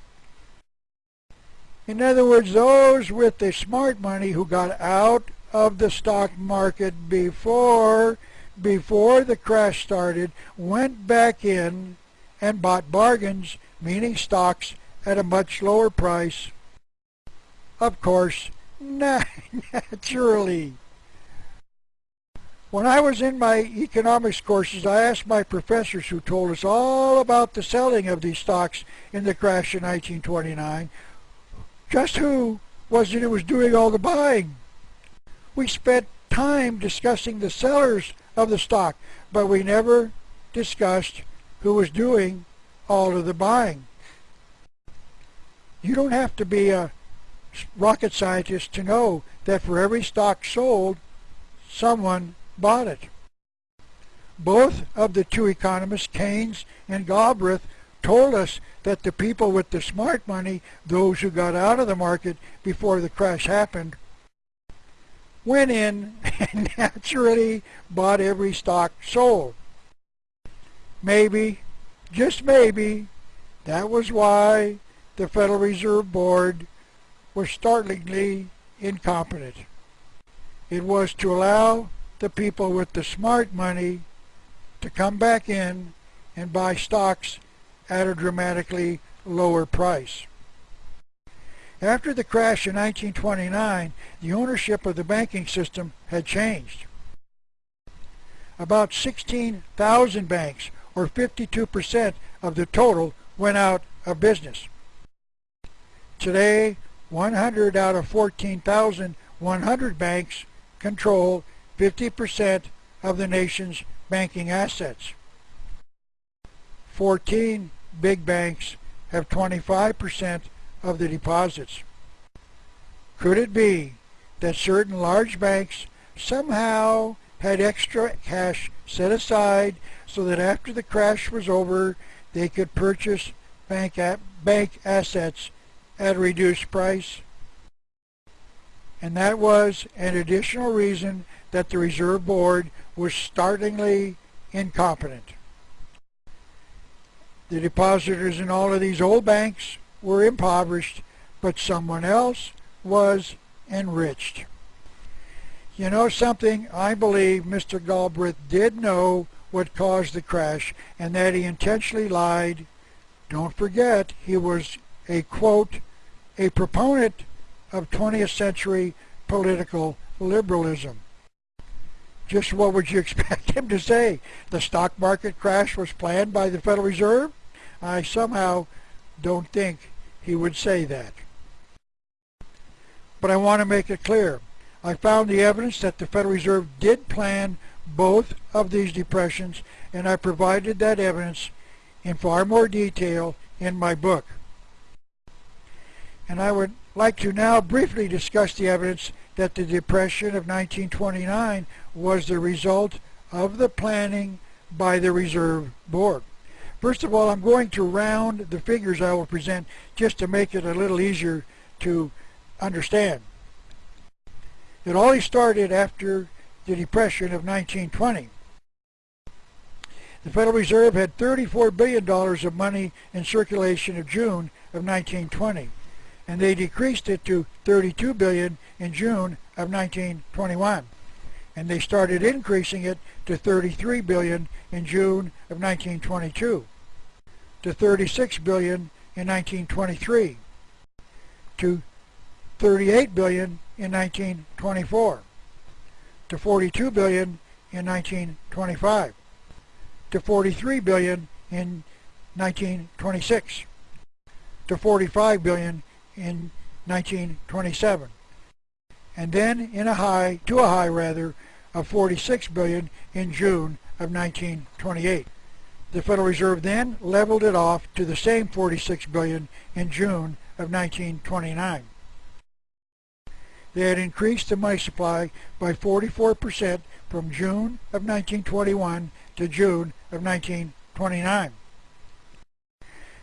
In other words, those with the smart money who got out of the stock market before the crash started went back in and bought bargains, meaning stocks at a much lower price. Of course, naturally. When I was in my economics courses, I asked my professors, who told us all about the selling of these stocks in the crash in 1929, just who was it who was doing all the buying. We spent time discussing the sellers of the stock, but we never discussed who was doing all of the buying. You don't have to be a rocket scientist to know that for every stock sold, someone bought it. Both of the two economists, Keynes and Galbraith, told us that the people with the smart money, those who got out of the market before the crash happened, went in and naturally bought every stock sold. Maybe, just maybe, that was why the Federal Reserve Board was startlingly incompetent. It was to allow the people with the smart money to come back in and buy stocks at a dramatically lower price. After the crash in 1929, the ownership of the banking system had changed. About 16,000 banks, or 52% of the total, went out of business. Today, 100 out of 14,100 banks control 50% of the nation's banking assets. 14 big banks have 25% of the deposits. Could it be that certain large banks somehow had extra cash set aside so that after the crash was over they could purchase bank assets at a reduced price? And that was an additional reason that the Reserve Board was startlingly incompetent. The depositors in all of these old banks were impoverished, but someone else was enriched. You know something? I believe Mr. Galbraith did know what caused the crash and that he intentionally lied. Don't forget, he was a, quote, a proponent of 20th century political liberalism. Just what would you expect him to say? The stock market crash was planned by the Federal Reserve? I somehow don't think he would say that. But I want to make it clear. I found the evidence that the Federal Reserve did plan both of these depressions, and I provided that evidence in far more detail in my book. And I would like to now briefly discuss the evidence that the Depression of 1929 was the result of the planning by the Reserve Board. First of all, I'm going to round the figures I will present just to make it a little easier to understand. It all started after the Depression of 1920. The Federal Reserve had $34 billion of money in circulation in June of 1920, and they decreased it to $32 billion in June of 1921, and they started increasing it to $33 billion in June of 1922, to $36 billion in 1923, to $38 billion in 1924, to $42 billion in 1925, to $43 billion in 1926, to $45 billion in 1927, and then to a high of $46 billion in June of 1928. The Federal Reserve then leveled it off to the same $46 billion in June of 1929. They had increased the money supply by 44% from June of 1921 to June of 1929.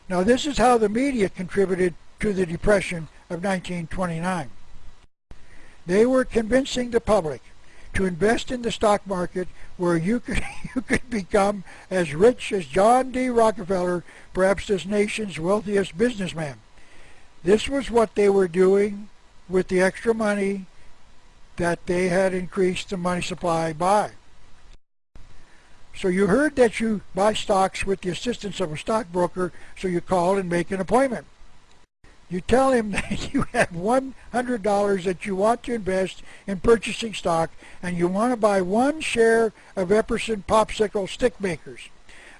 Now this is how the media contributed to the Depression of 1929. They were convincing the public to invest in the stock market where you could become as rich as John D. Rockefeller, perhaps this nation's wealthiest businessman. This was what they were doing with the extra money that they had increased the money supply by. So you heard that you buy stocks with the assistance of a stockbroker, so you call and make an appointment. You tell him that you have $100 that you want to invest in purchasing stock, and you want to buy one share of Epperson popsicle stick makers.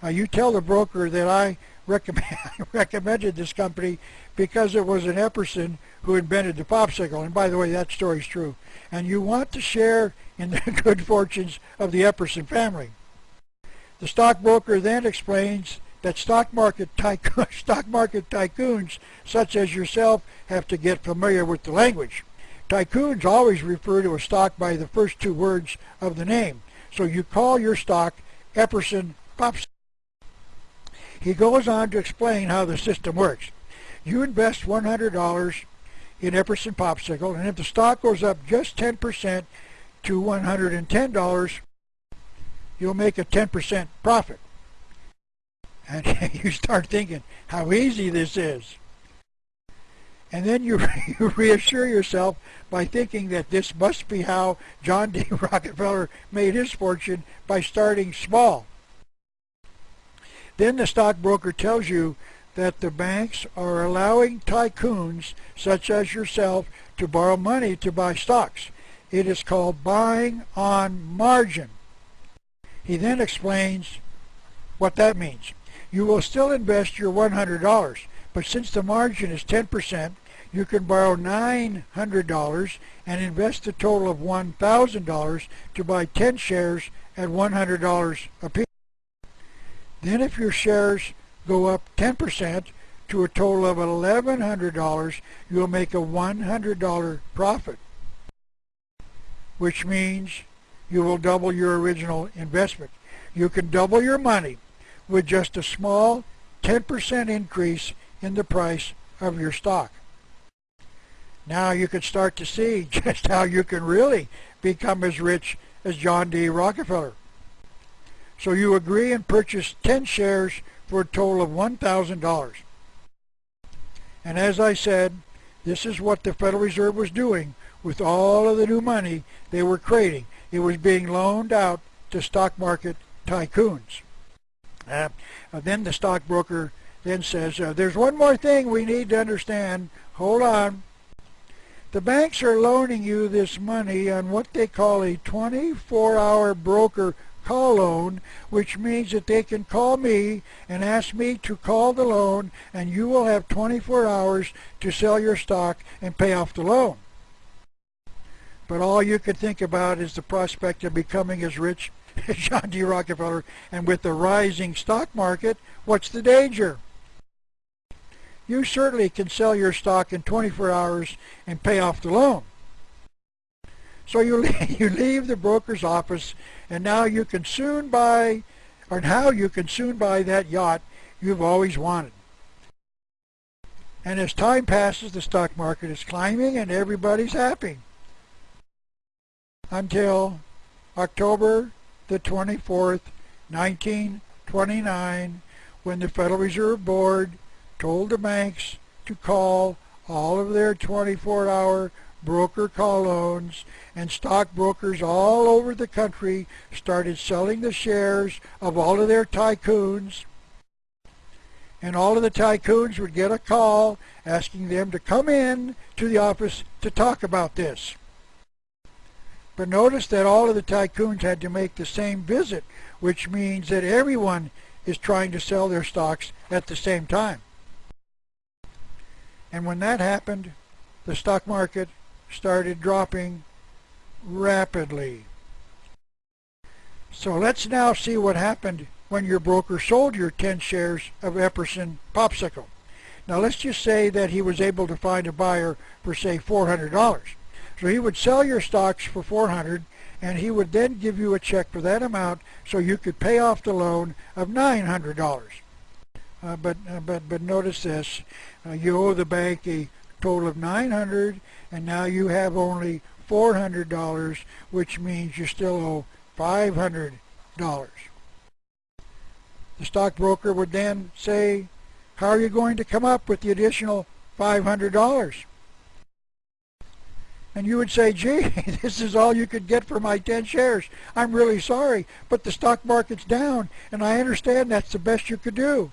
You tell the broker that I recommended this company because it was an Epperson who invented the popsicle. And by the way, that story's true. And you want to share in the good fortunes of the Epperson family. The stockbroker then explains that stock market tycoons such as yourself have to get familiar with the language. Tycoons always refer to a stock by the first two words of the name. So you call your stock Epperson Popsicle. He goes on to explain how the system works. You invest $100 in Epperson Popsicle, and if the stock goes up just 10% to $110, you'll make a 10% profit. And you start thinking how easy this is. And then you, you reassure yourself by thinking that this must be how John D. Rockefeller made his fortune, by starting small. Then the stockbroker tells you that the banks are allowing tycoons such as yourself to borrow money to buy stocks. It is called buying on margin. He then explains what that means. You will still invest your $100, but since the margin is 10%, you can borrow $900 and invest a total of $1,000 to buy 10 shares at $100 apiece. Then if your shares go up 10% to a total of $1,100, you'll make a $100 profit, which means you will double your original investment. You can double your money with just a small 10% increase in the price of your stock. Now you can start to see just how you can really become as rich as John D. Rockefeller. So you agree and purchase 10 shares for a total of $1,000. And as I said, this is what the Federal Reserve was doing with all of the new money they were creating. It was being loaned out to stock market tycoons. Then the stockbroker then says, there's one more thing we need to understand. Hold on. The banks are loaning you this money on what they call a 24-hour broker call loan, which means that they can call me and ask me to call the loan, and you will have 24 hours to sell your stock and pay off the loan. But all you can think about is the prospect of becoming as rich as John D. Rockefeller, and with the rising stock market, what's the danger? You certainly can sell your stock in 24 hours and pay off the loan. So you leave the broker's office, and now you can soon buy, or now you can soon buy that yacht you've always wanted. And as time passes, the stock market is climbing and everybody's happy. Until October the 24th, 1929, when the Federal Reserve Board told the banks to call all of their 24-hour broker call loans, and stockbrokers all over the country started selling the shares of all of their tycoons, and all of the tycoons would get a call asking them to come in to the office to talk about this. But notice that all of the tycoons had to make the same visit, which means that everyone is trying to sell their stocks at the same time. And when that happened, the stock market started dropping rapidly. So let's now see what happened when your broker sold your 10 shares of Epperson Popsicle. Now let's just say that he was able to find a buyer for, say, $400. So he would sell your stocks for $400, and he would then give you a check for that amount so you could pay off the loan of $900. But notice this, you owe the bank a total of $900, and now you have only $400, which means you still owe $500. The stockbroker would then say, how are you going to come up with the additional $500? And you would say, gee, this is all you could get for my 10 shares. I'm really sorry, but the stock market's down, and I understand that's the best you could do.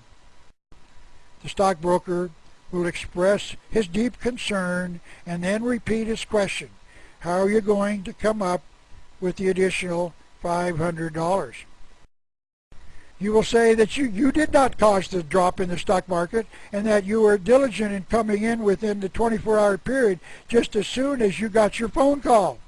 The stockbroker will express his deep concern and then repeat his question. How are you going to come up with the additional $500? You will say that you did not cause the drop in the stock market, and that you were diligent in coming in within the 24-hour period just as soon as you got your phone call.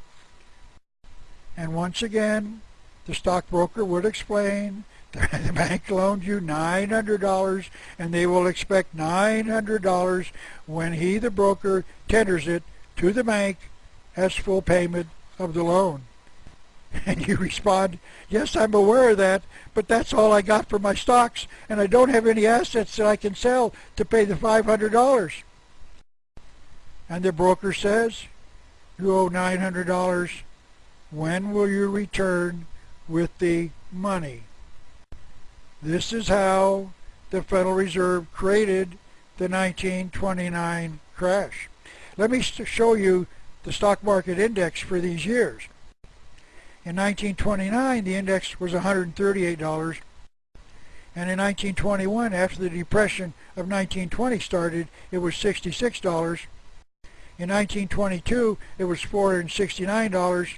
And once again, the stockbroker would explain the bank loaned you $900, and they will expect $900 when he, the broker, tenders it to the bank as full payment of the loan. And you respond, yes, I'm aware of that, but that's all I got for my stocks, and I don't have any assets that I can sell to pay the $500. And the broker says, you owe $900. When will you return with the money? This is how the Federal Reserve created the 1929 crash. Let me show you the stock market index for these years. In 1929, the index was $138, and in 1921, after the Depression of 1920 started, it was $66. In 1922, it was $469,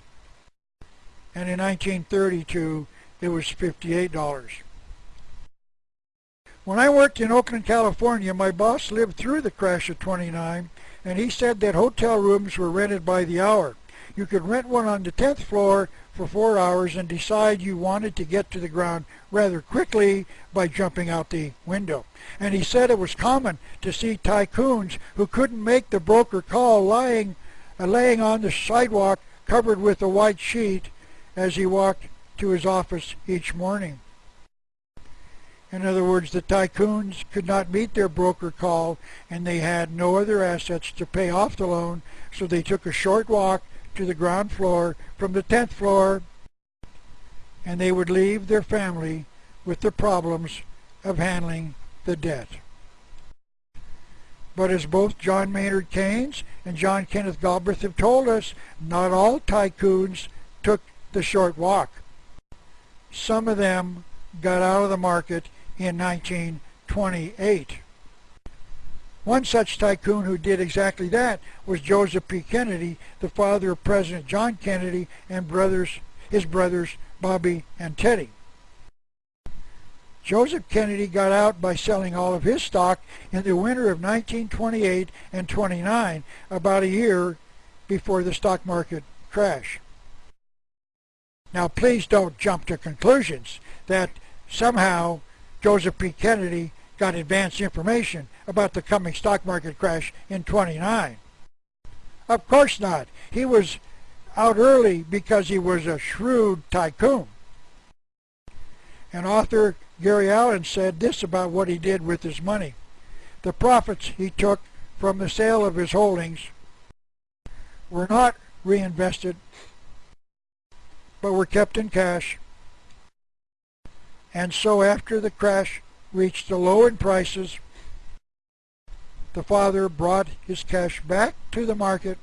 and in 1932, it was $58. When I worked in Oakland, California, my boss lived through the crash of '29, and he said that hotel rooms were rented by the hour. You could rent one on the 10th floor for 4 hours and decide you wanted to get to the ground rather quickly by jumping out the window. And he said it was common to see tycoons who couldn't make the broker call laying on the sidewalk covered with a white sheet as he walked to his office each morning. In other words, the tycoons could not meet their broker call, and they had no other assets to pay off the loan, so they took a short walk to the ground floor from the 10th floor, and they would leave their family with the problems of handling the debt. But as both John Maynard Keynes and John Kenneth Galbraith have told us, not all tycoons took the short walk. Some of them got out of the market in 1928. One such tycoon who did exactly that was Joseph P. Kennedy, the father of President John Kennedy and his brothers Bobby and Teddy. Joseph Kennedy got out by selling all of his stock in the winter of 1928 and 29, about a year before the stock market crash. Now please don't jump to conclusions that somehow Joseph P. Kennedy got advance information about the coming stock market crash in '29. Of course not. He was out early because he was a shrewd tycoon. And author Gary Allen said this about what he did with his money. The profits he took from the sale of his holdings were not reinvested, but were kept in cash. And so after the crash reached a low in prices, the father brought his cash back to the market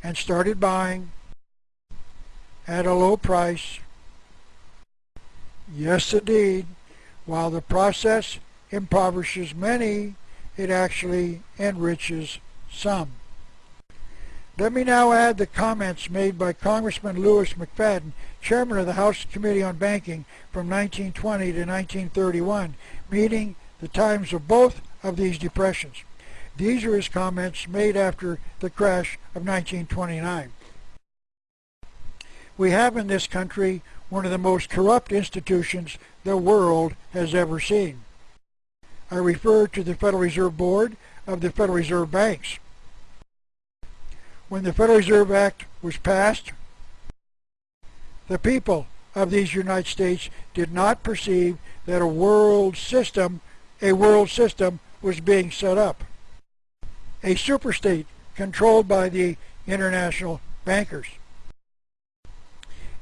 and started buying at a low price. Yes, indeed, while the process impoverishes many, it actually enriches some. Let me now add the comments made by Congressman Lewis McFadden, chairman of the House Committee on Banking from 1920 to 1931, meeting the times of both of these depressions. These are his comments made after the crash of 1929. We have in this country one of the most corrupt institutions the world has ever seen. I refer to the Federal Reserve Board of the Federal Reserve Banks. When the Federal Reserve Act was passed, the people of these United States did not perceive that a world system was being set up. A superstate controlled by the international bankers,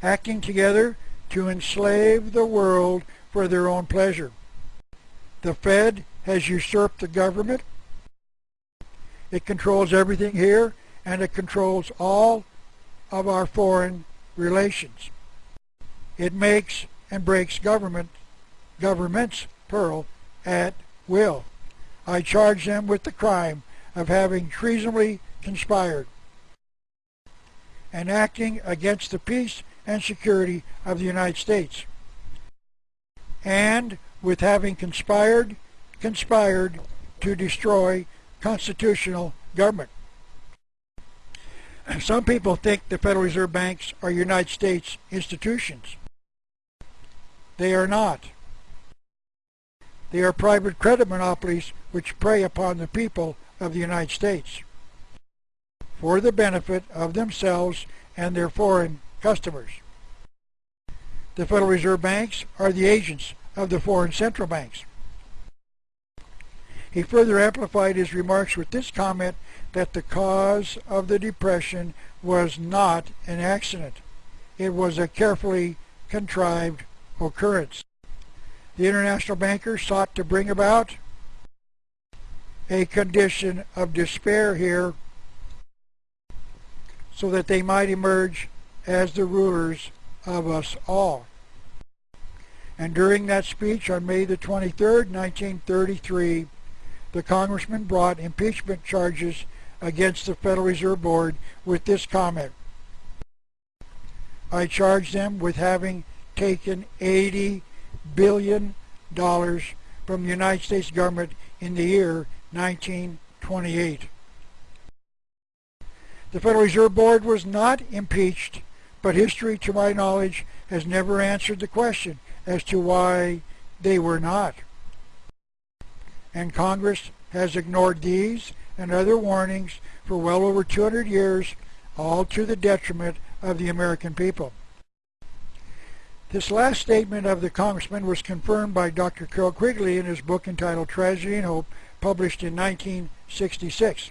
acting together to enslave the world for their own pleasure. The Fed has usurped the government. It controls everything here, and it controls all of our foreign relations. It makes and breaks governments plural, at will. I charge them with the crime of having treasonably conspired and acting against the peace and security of the United States, and with having conspired to destroy constitutional government. Some people think the Federal Reserve Banks are United States institutions. They are not. They are private credit monopolies which prey upon the people of the United States for the benefit of themselves and their foreign customers. The Federal Reserve Banks are the agents of the foreign central banks. He further amplified his remarks with this comment that the cause of the Depression was not an accident. It was a carefully contrived occurrence. The international bankers sought to bring about a condition of despair here so that they might emerge as the rulers of us all. And during that speech on May the 23rd, 1933, the congressman brought impeachment charges against the Federal Reserve Board with this comment: I charge them with having taken $80 billion from the United States government in the year 1928. The Federal Reserve Board was not impeached, but history, to my knowledge, has never answered the question as to why they were not. And Congress has ignored these and other warnings for well over 200 years, all to the detriment of the American people. This last statement of the congressman was confirmed by Dr. Carroll Quigley in his book entitled Tragedy and Hope, published in 1966.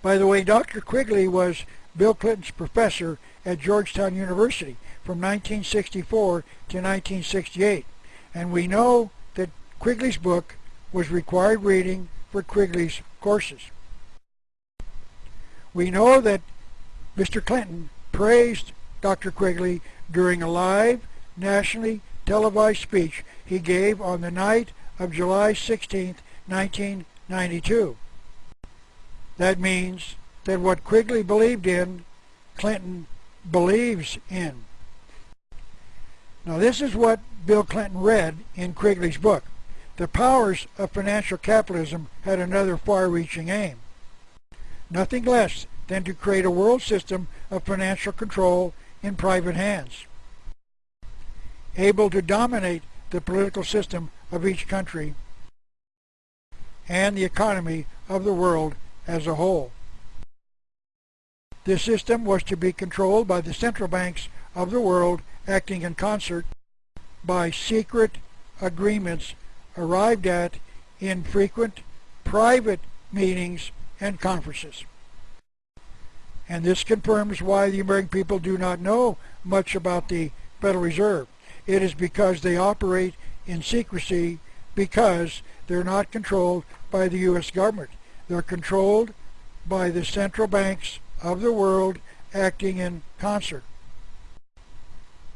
By the way, Dr. Quigley was Bill Clinton's professor at Georgetown University from 1964 to 1968, and we know that Quigley's book was required reading for Quigley's courses. We know that Mr. Clinton praised Dr. Quigley during a live, nationally televised speech he gave on the night of July 16, 1992. That means that what Quigley believed in, Clinton believes in. Now this is what Bill Clinton read in Quigley's book. The powers of financial capitalism had another far-reaching aim. Nothing less than to create a world system of financial control in private hands, able to dominate the political system of each country and the economy of the world as a whole. This system was to be controlled by the central banks of the world, acting in concert by secret agreements arrived at in frequent private meetings and conferences. And this confirms why the American people do not know much about the Federal Reserve. It is because they operate in secrecy, because they're not controlled by the U.S. government. They're controlled by the central banks of the world acting in concert.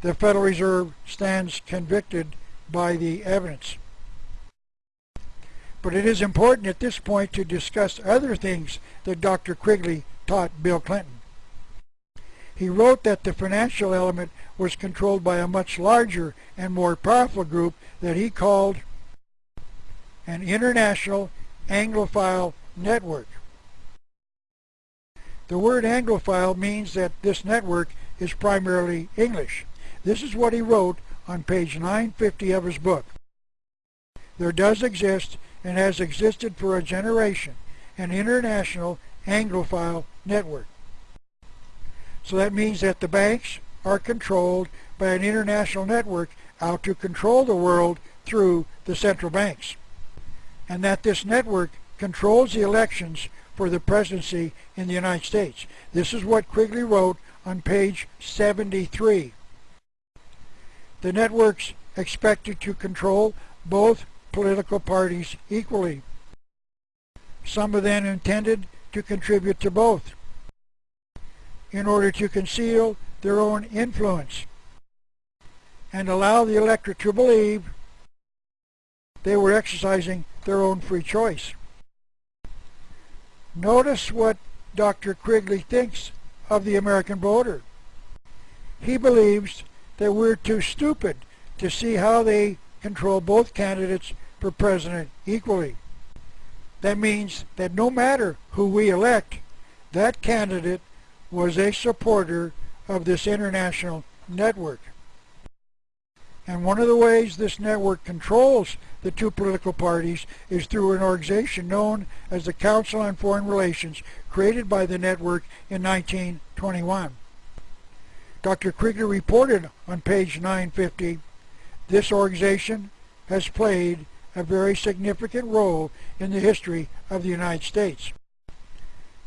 The Federal Reserve stands convicted by the evidence. But it is important at this point to discuss other things that Dr. Quigley taught Bill Clinton. He wrote that the financial element was controlled by a much larger and more powerful group that he called an international Anglophile network. The word Anglophile means that this network is primarily English. This is what he wrote on page 950 of his book. There does exist, and has existed for a generation, an international Anglophile network. So that means that the banks are controlled by an international network out to control the world through the central banks, and that this network controls the elections for the presidency in the United States. This is what Quigley wrote on page 73. The networks expected to control both political parties equally. Some of them intended to contribute to both in order to conceal their own influence and allow the electorate to believe they were exercising their own free choice. Notice what Dr. Quigley thinks of the American voter. He believes that we're too stupid to see how they control both candidates for president equally. That means that no matter who we elect, that candidate was a supporter of this international network. And one of the ways this network controls the two political parties is through an organization known as the Council on Foreign Relations, created by the network in 1921. Dr. Quigley reported on page 950, this organization has played a very significant role in the history of the United States.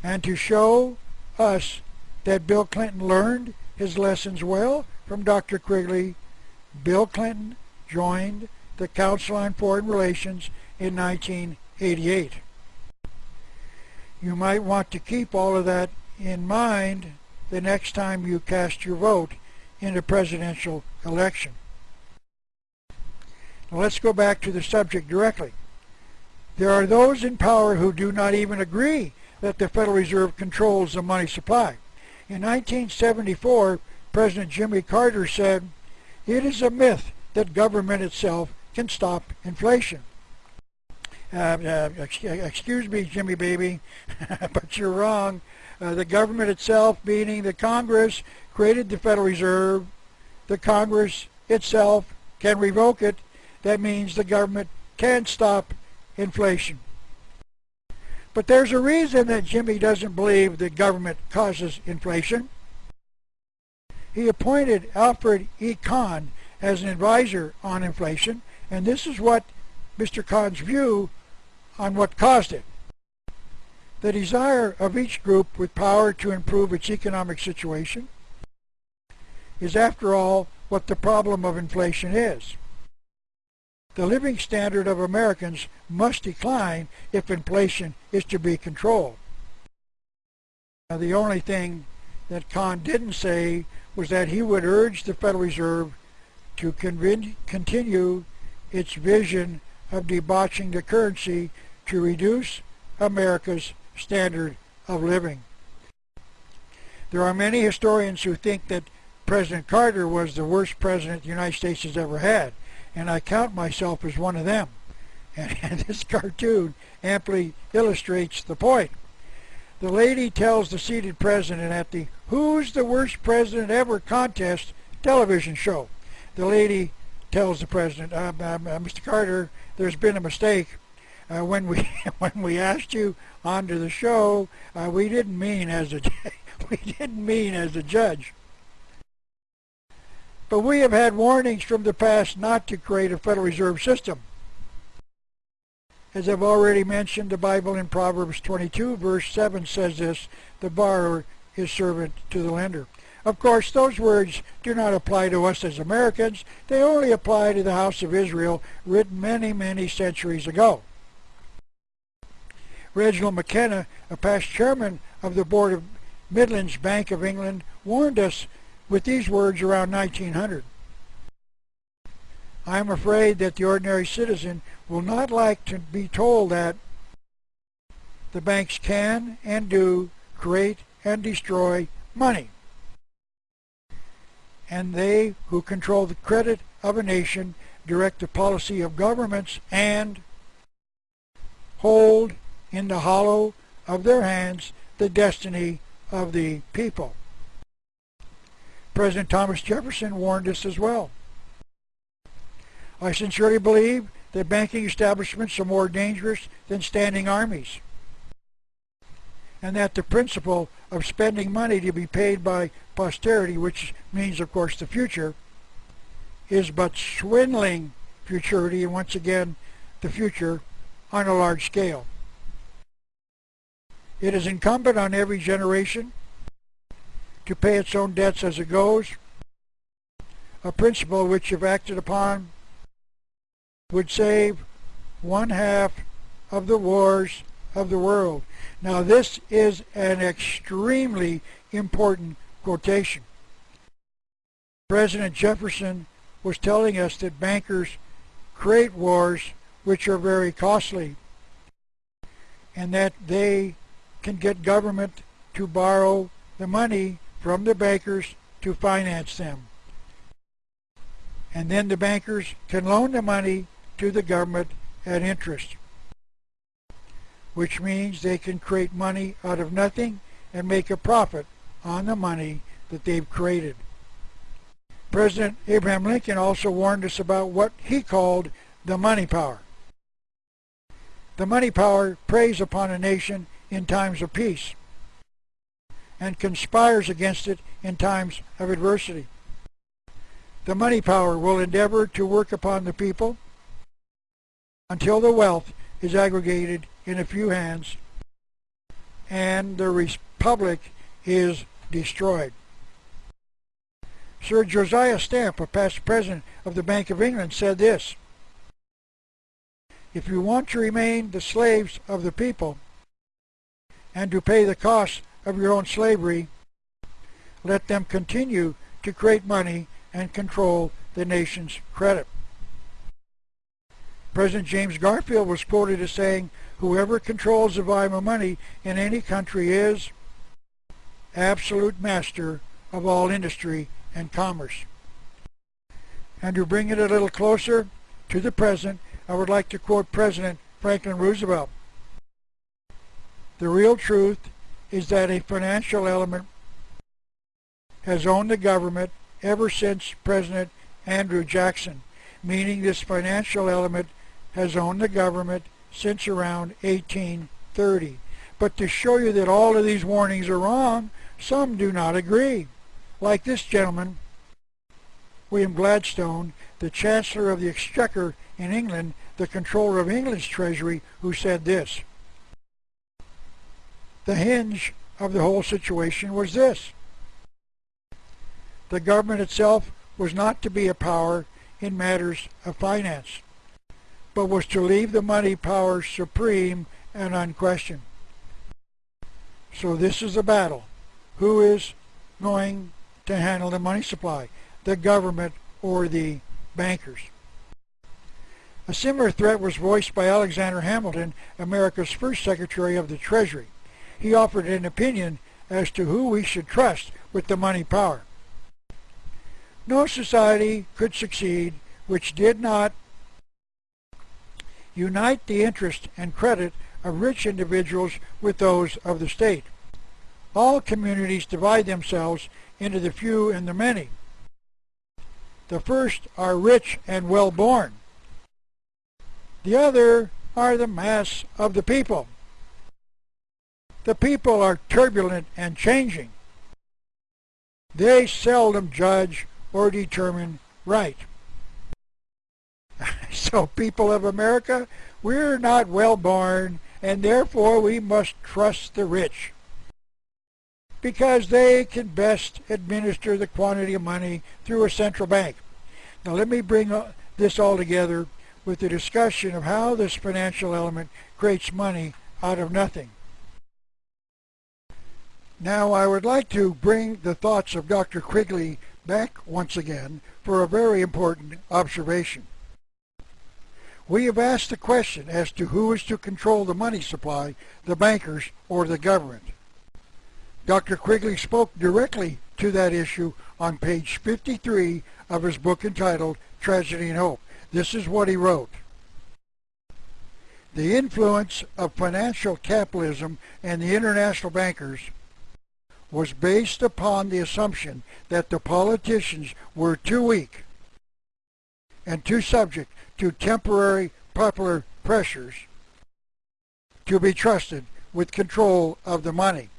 And to show us that Bill Clinton learned his lessons well from Dr. Quigley, Bill Clinton joined the Council on Foreign Relations in 1988. You might want to keep all of that in mind the next time you cast your vote in a presidential election. Now let's go back to the subject directly. There are those in power who do not even agree that the Federal Reserve controls the money supply. In 1974, President Jimmy Carter said, "It is a myth that government itself can stop inflation." Excuse me, Jimmy baby, but you're wrong. The government itself, meaning the Congress, created the Federal Reserve. The Congress itself can revoke it. That means the government can stop inflation. But there's a reason that Jimmy doesn't believe the government causes inflation. He appointed Alfred E. Kahn as an advisor on inflation, and this is what Mr. Kahn's view on what caused it. The desire of each group with power to improve its economic situation is, after all, what the problem of inflation is. The living standard of Americans must decline if inflation is to be controlled. Now, the only thing that Kahn didn't say was that he would urge the Federal Reserve to continue its vision of debauching the currency to reduce America's standard of living. There are many historians who think that President Carter was the worst president the United States has ever had, and I count myself as one of them. And this cartoon amply illustrates the point. The lady tells the seated president at the "Who's the Worst President Ever" contest television show. The lady tells the president, Mr. Carter, there's been a mistake. When we asked you onto the show, we didn't mean as a judge. But we have had warnings from the past not to create a Federal Reserve system. As I've already mentioned, the Bible in Proverbs 22 verse 7 says this: the borrower is servant to the lender. Of course, those words do not apply to us as Americans. They only apply to the house of Israel, written many, many centuries ago. Reginald McKenna, a past chairman of the board of Midland's Bank of England, warned us with these words around 1900. I am afraid that the ordinary citizen will not like to be told that the banks can and do create and destroy money, and they who control the credit of a nation direct the policy of governments and hold in the hollow of their hands the destiny of the people. President Thomas Jefferson warned us as well. I sincerely believe that banking establishments are more dangerous than standing armies, and that the principle of spending money to be paid by posterity, which means, of course, the future, is but swindling futurity, and once again, the future on a large scale. It is incumbent on every generation to pay its own debts as it goes, a principle which, if acted upon, would save 1/2 of the wars of the world. Now, this is an extremely important quotation. President Jefferson was telling us that bankers create wars which are very costly, and that they can get government to borrow the money from the bankers to finance them. And then the bankers can loan the money to the government at interest, which means they can create money out of nothing and make a profit on the money that they've created. President Abraham Lincoln also warned us about what he called the money power. The money power preys upon a nation in times of peace and conspires against it in times of adversity. The money power will endeavor to work upon the people until the wealth is aggregated in a few hands and the republic is destroyed. Sir Josiah Stamp, a past president of the Bank of England, said this: if you want to remain the slaves of the people, and to pay the costs of your own slavery, let them continue to create money and control the nation's credit. President James Garfield was quoted as saying, "Whoever controls the volume of money in any country is absolute master of all industry and commerce." And to bring it a little closer to the present, I would like to quote President Franklin Roosevelt. "The real truth is that a financial element has owned the government ever since President Andrew Jackson," meaning this financial element has owned the government since around 1830. But to show you that all of these warnings are wrong, some do not agree. Like this gentleman, William Gladstone, the Chancellor of the Exchequer in England, the controller of England's treasury, who said this: "The hinge of the whole situation was this. The government itself was not to be a power in matters of finance, but was to leave the money power supreme and unquestioned." So this is a battle. Who is going to handle the money supply? The government or the bankers? A similar threat was voiced by Alexander Hamilton, America's first Secretary of the Treasury. He offered an opinion as to who we should trust with the money power. "No society could succeed which did not unite the interest and credit of rich individuals with those of the state. All communities divide themselves into the few and the many. The first are rich and well-born. The other are the mass of the people. The people are turbulent and changing. They seldom judge or determine right." So, people of America, we're not well-born, and therefore we must trust the rich, because they can best administer the quantity of money through a central bank. Now let me bring this all together with the discussion of how this financial element creates money out of nothing. Now I would like to bring the thoughts of Dr. Quigley back once again for a very important observation. We have asked the question as to who is to control the money supply, the bankers or the government. Dr. Quigley spoke directly to that issue on page 53 of his book entitled Tragedy and Hope. This is what he wrote: "The influence of financial capitalism and the international bankers was based upon the assumption that the politicians were too weak and too subject to temporary popular pressures to be trusted with control of the money.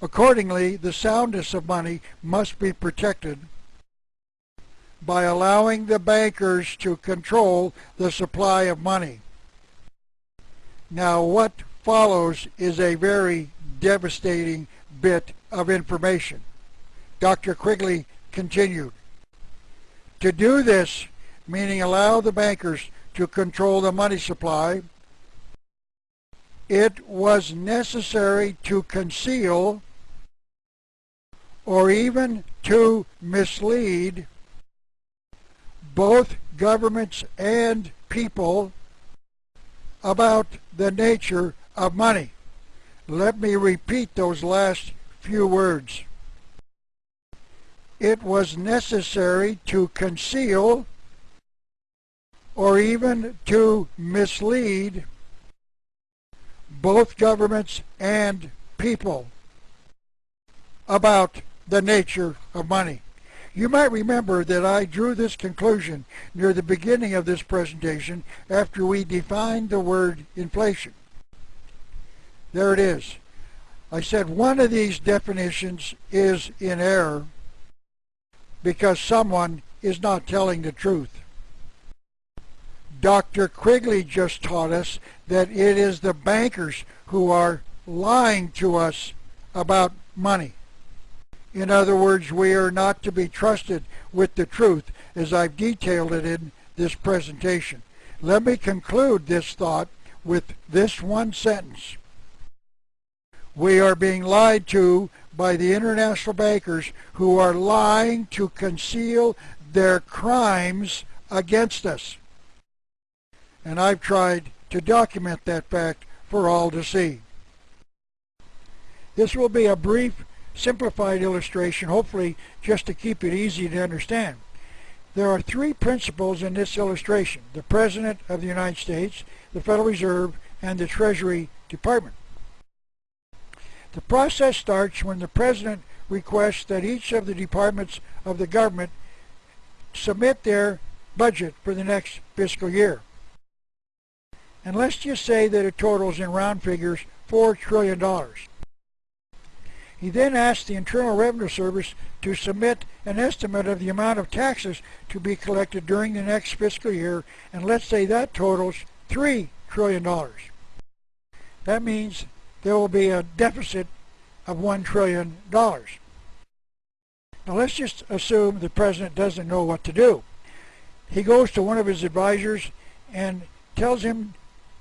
Accordingly, the soundness of money must be protected by allowing the bankers to control the supply of money." Now what follows is a very devastating bit of information. Dr. Quigley continued, "To do this, meaning allow the bankers to control the money supply, it was necessary to conceal or even to mislead both governments and people about the nature of money." Let me repeat those last few words. It was necessary to conceal or even to mislead both governments and people about the nature of money. You might remember that I drew this conclusion near the beginning of this presentation after we defined the word inflation. There it is. I said one of these definitions is in error because someone is not telling the truth. Dr. Quigley just taught us that it is the bankers who are lying to us about money. In other words, we are not to be trusted with the truth as I've detailed it in this presentation. Let me conclude this thought with this one sentence. We are being lied to by the international bankers who are lying to conceal their crimes against us. And I've tried to document that fact for all to see. This will be a brief, simplified illustration, hopefully just to keep it easy to understand. There are three principles in this illustration: the President of the United States, the Federal Reserve, and the Treasury Department. The process starts when the President requests that each of the departments of the government submit their budget for the next fiscal year. And let's just say that it totals in round figures $4 trillion. He then asks the Internal Revenue Service to submit an estimate of the amount of taxes to be collected during the next fiscal year, and let's say that totals $3 trillion. That means there will be a deficit of $1 trillion. Now let's just assume the President doesn't know what to do. He goes to one of his advisors and tells him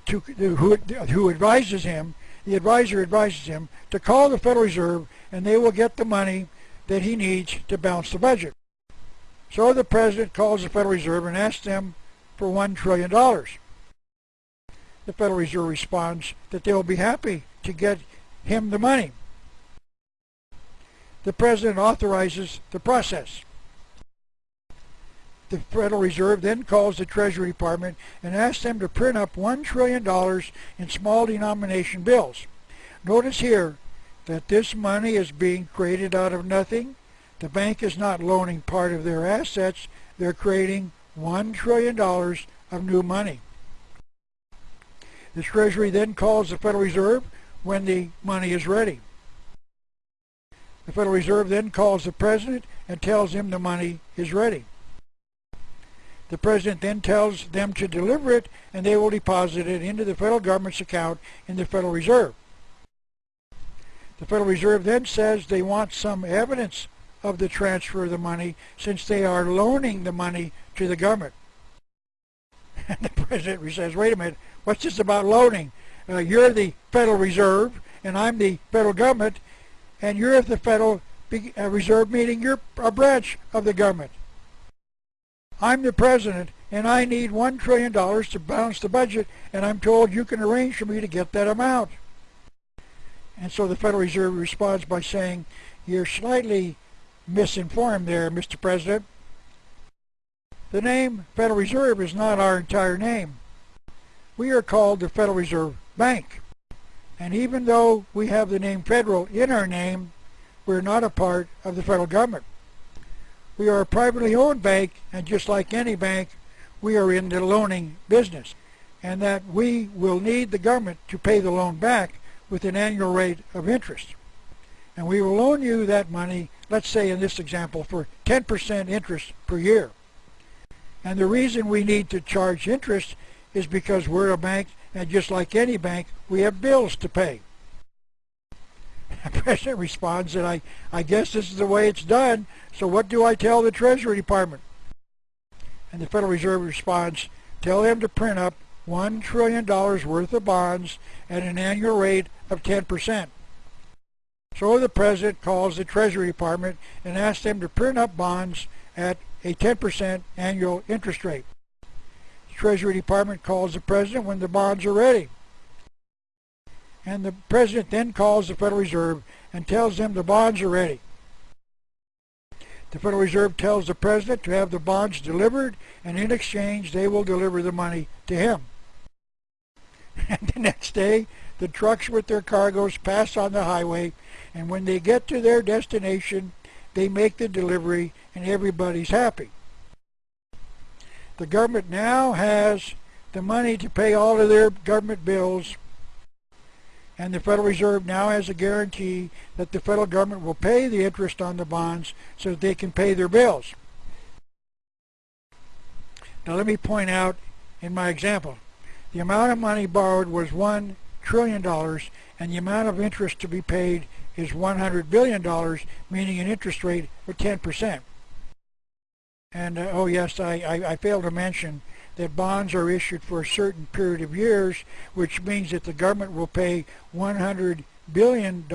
who advises him, the advisor advises him to call the Federal Reserve, and they will get the money that he needs to balance the budget. So the President calls the Federal Reserve and asks them for $1 trillion. The Federal Reserve responds that they will be happy to get him the money. The President authorizes the process. The Federal Reserve then calls the Treasury Department and asks them to print up $1 trillion in small denomination bills. Notice here that this money is being created out of nothing. The bank is not loaning part of their assets. They're creating $1 trillion of new money. The Treasury then calls the Federal Reserve when the money is ready. The Federal Reserve then calls the President and tells him the money is ready. The President then tells them to deliver it, and they will deposit it into the federal government's account in the Federal Reserve. The Federal Reserve then says they want some evidence of the transfer of the money, since they are loaning the money to the government. And the President says, wait a minute, what's this about loaning? You're the Federal Reserve, and I'm the federal government, and you're the Federal Reserve, meaning you're a branch of the government. I'm the President, and I need $1 trillion to balance the budget, and I'm told you can arrange for me to get that amount. And so the Federal Reserve responds by saying, you're slightly misinformed there, Mr. President. The name Federal Reserve is not our entire name. We are called the Federal Reserve Bank. And even though we have the name Federal in our name, we're not a part of the federal government. We are a privately owned bank, and just like any bank, we are in the loaning business, and that we will need the government to pay the loan back with an annual rate of interest. And we will loan you that money, let's say in this example, for 10% interest per year. And the reason we need to charge interest is because we're a bank, and just like any bank, we have bills to pay. The President responds that I guess this is the way it's done, so what do I tell the Treasury Department? And the Federal Reserve responds, tell them to print up $1 trillion worth of bonds at an annual rate of 10%. So the President calls the Treasury Department and asks them to print up bonds at a 10% annual interest rate. The Treasury Department calls the President when the bonds are ready. And the President then calls the Federal Reserve and tells them the bonds are ready. The Federal Reserve tells the President to have the bonds delivered, and in exchange they will deliver the money to him. And the next day, the trucks with their cargoes pass on the highway, and when they get to their destination, they make the delivery, and everybody's happy. The government now has the money to pay all of their government bills, and the Federal Reserve now has a guarantee that the federal government will pay the interest on the bonds so that they can pay their bills. Now let me point out in my example, the amount of money borrowed was $1 trillion, and the amount of interest to be paid is $100 billion, meaning an interest rate of 10%. And oh yes, I failed to mention that bonds are issued for a certain period of years, which means that the government will pay $100 billion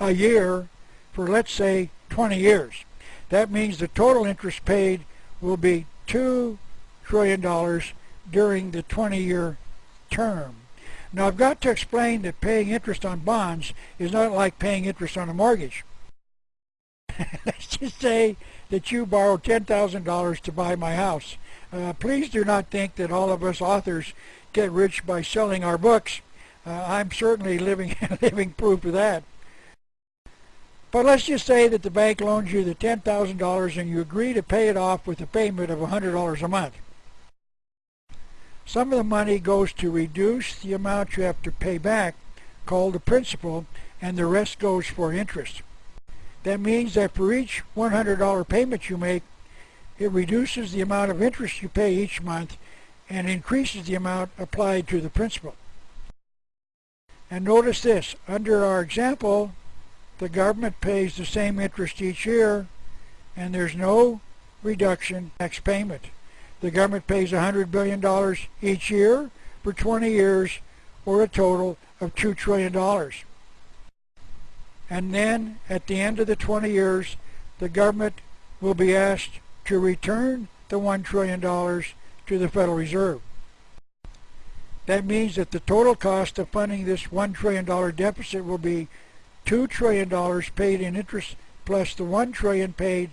a year for, let's say, 20 years. That means the total interest paid will be $2 trillion during the 20-year term. Now, I've got to explain that paying interest on bonds is not like paying interest on a mortgage. Let's just say that you borrow $10,000 to buy my house. Please do not think that all of us authors get rich by selling our books. I'm certainly living proof of that. But let's just say that the bank loans you the $10,000 and you agree to pay it off with a payment of $100 a month. Some of the money goes to reduce the amount you have to pay back, called the principal, and the rest goes for interest. That means that for each $100 payment you make, it reduces the amount of interest you pay each month and increases the amount applied to the principal. And notice this, under our example, the government pays the same interest each year and there's no reduction tax payment. The government pays $100 billion each year for 20 years, or a total of $2 trillion. And then at the end of the 20 years, the government will be asked to return the $1 trillion to the Federal Reserve. That means that the total cost of funding this $1 trillion deficit will be $2 trillion paid in interest plus the $1 trillion paid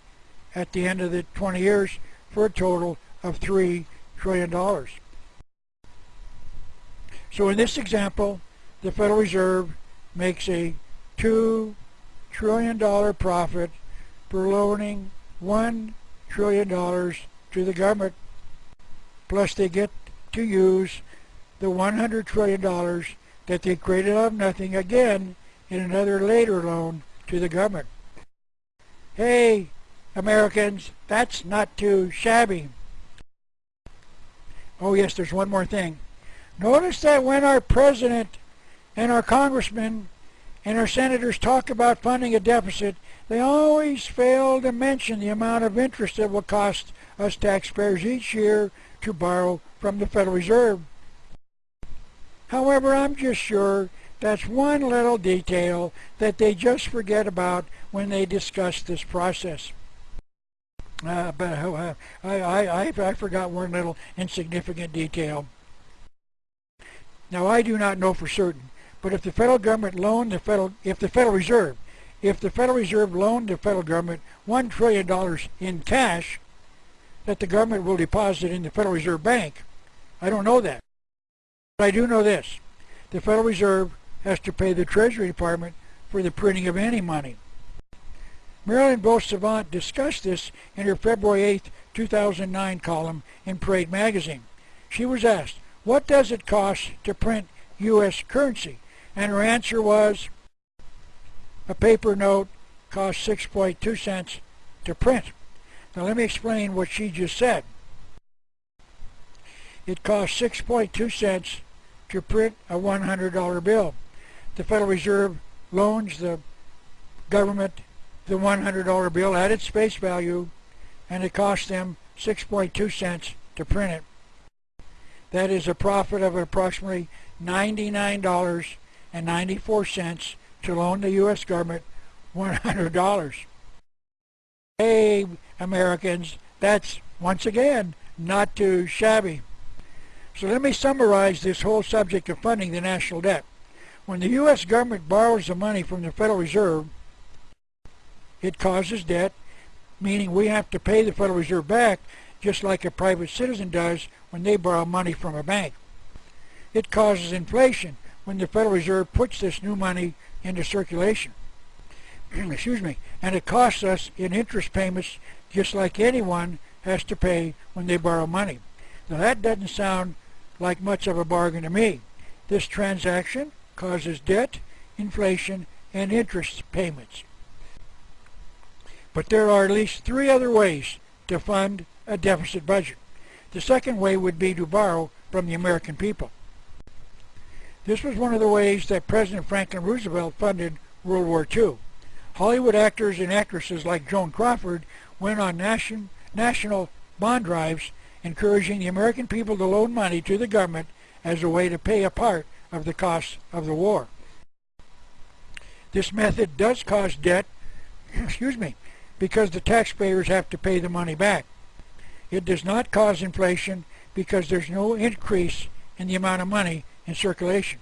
at the end of the 20 years, for a total of $3 trillion. So in this example, the Federal Reserve makes a $2 trillion profit for loaning $1 trillion to the government, plus they get to use the $100 trillion that they created out of nothing again in another later loan to the government. Hey, Americans, that's not too shabby. Oh yes, there's one more thing. Notice that when our president and our congressmen and our senators talk about funding a deficit, they always fail to mention the amount of interest it will cost us taxpayers each year to borrow from the Federal Reserve. However, I'm just sure that's one little detail that they just forget about when they discuss this process. But I forgot one little insignificant detail. Now, I do not know for certain, but if the federal government loaned if the Federal Reserve loaned the federal government $1 trillion in cash that the government will deposit in the Federal Reserve Bank, I don't know that. But I do know this. The Federal Reserve has to pay the Treasury Department for the printing of any money. Marilyn Beausavant discussed this in her February 8, 2009 column in Parade magazine. She was asked, what does it cost to print U.S. currency? And her answer was, a paper note costs 6.2 cents to print. Now let me explain what she just said. It costs 6.2 cents to print a $100 bill. The Federal Reserve loans the government the $100 bill at its face value, and it costs them 6.2 cents to print it. That is a profit of approximately $99.94 to loan the U.S. government $100. Hey, Americans, that's, once again, not too shabby. So let me summarize this whole subject of funding the national debt. When the U.S. government borrows the money from the Federal Reserve, it causes debt, meaning we have to pay the Federal Reserve back just like a private citizen does when they borrow money from a bank. It causes inflation when the Federal Reserve puts this new money into circulation. Excuse me. And it costs us in interest payments just like anyone has to pay when they borrow money. Now that doesn't sound like much of a bargain to me. This transaction causes debt, inflation, and interest payments. But there are at least three other ways to fund a deficit budget. The second way would be to borrow from the American people. This was one of the ways that President Franklin Roosevelt funded World War II. Hollywood actors and actresses like Joan Crawford went on national bond drives encouraging the American people to loan money to the government as a way to pay a part of the cost of the war. This method does cause debt, excuse me, because the taxpayers have to pay the money back. It does not cause inflation because there's no increase in the amount of money in circulation.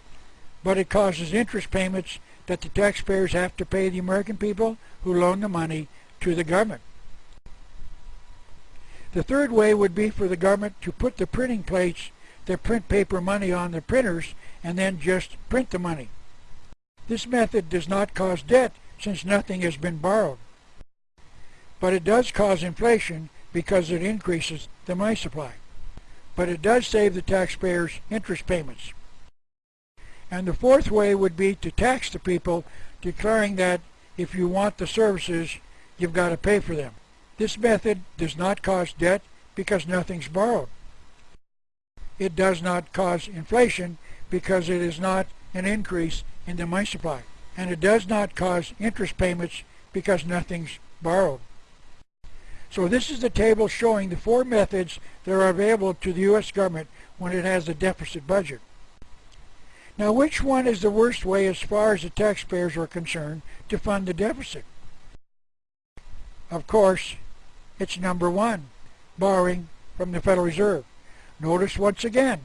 But it causes interest payments that the taxpayers have to pay the American people who loan the money to the government. The third way would be for the government to put the printing plates that print paper money on the printers and then just print the money. This method does not cause debt since nothing has been borrowed. But it does cause inflation because it increases the money supply. But it does save the taxpayers interest payments. And the fourth way would be to tax the people, declaring that if you want the services, you've got to pay for them. This method does not cause debt because nothing's borrowed. It does not cause inflation because it is not an increase in the money supply. And it does not cause interest payments because nothing's borrowed. So this is the table showing the four methods that are available to the U.S. government when it has a deficit budget. Now, which one is the worst way as far as the taxpayers are concerned to fund the deficit? Of course, it's number one, borrowing from the Federal Reserve. Notice once again,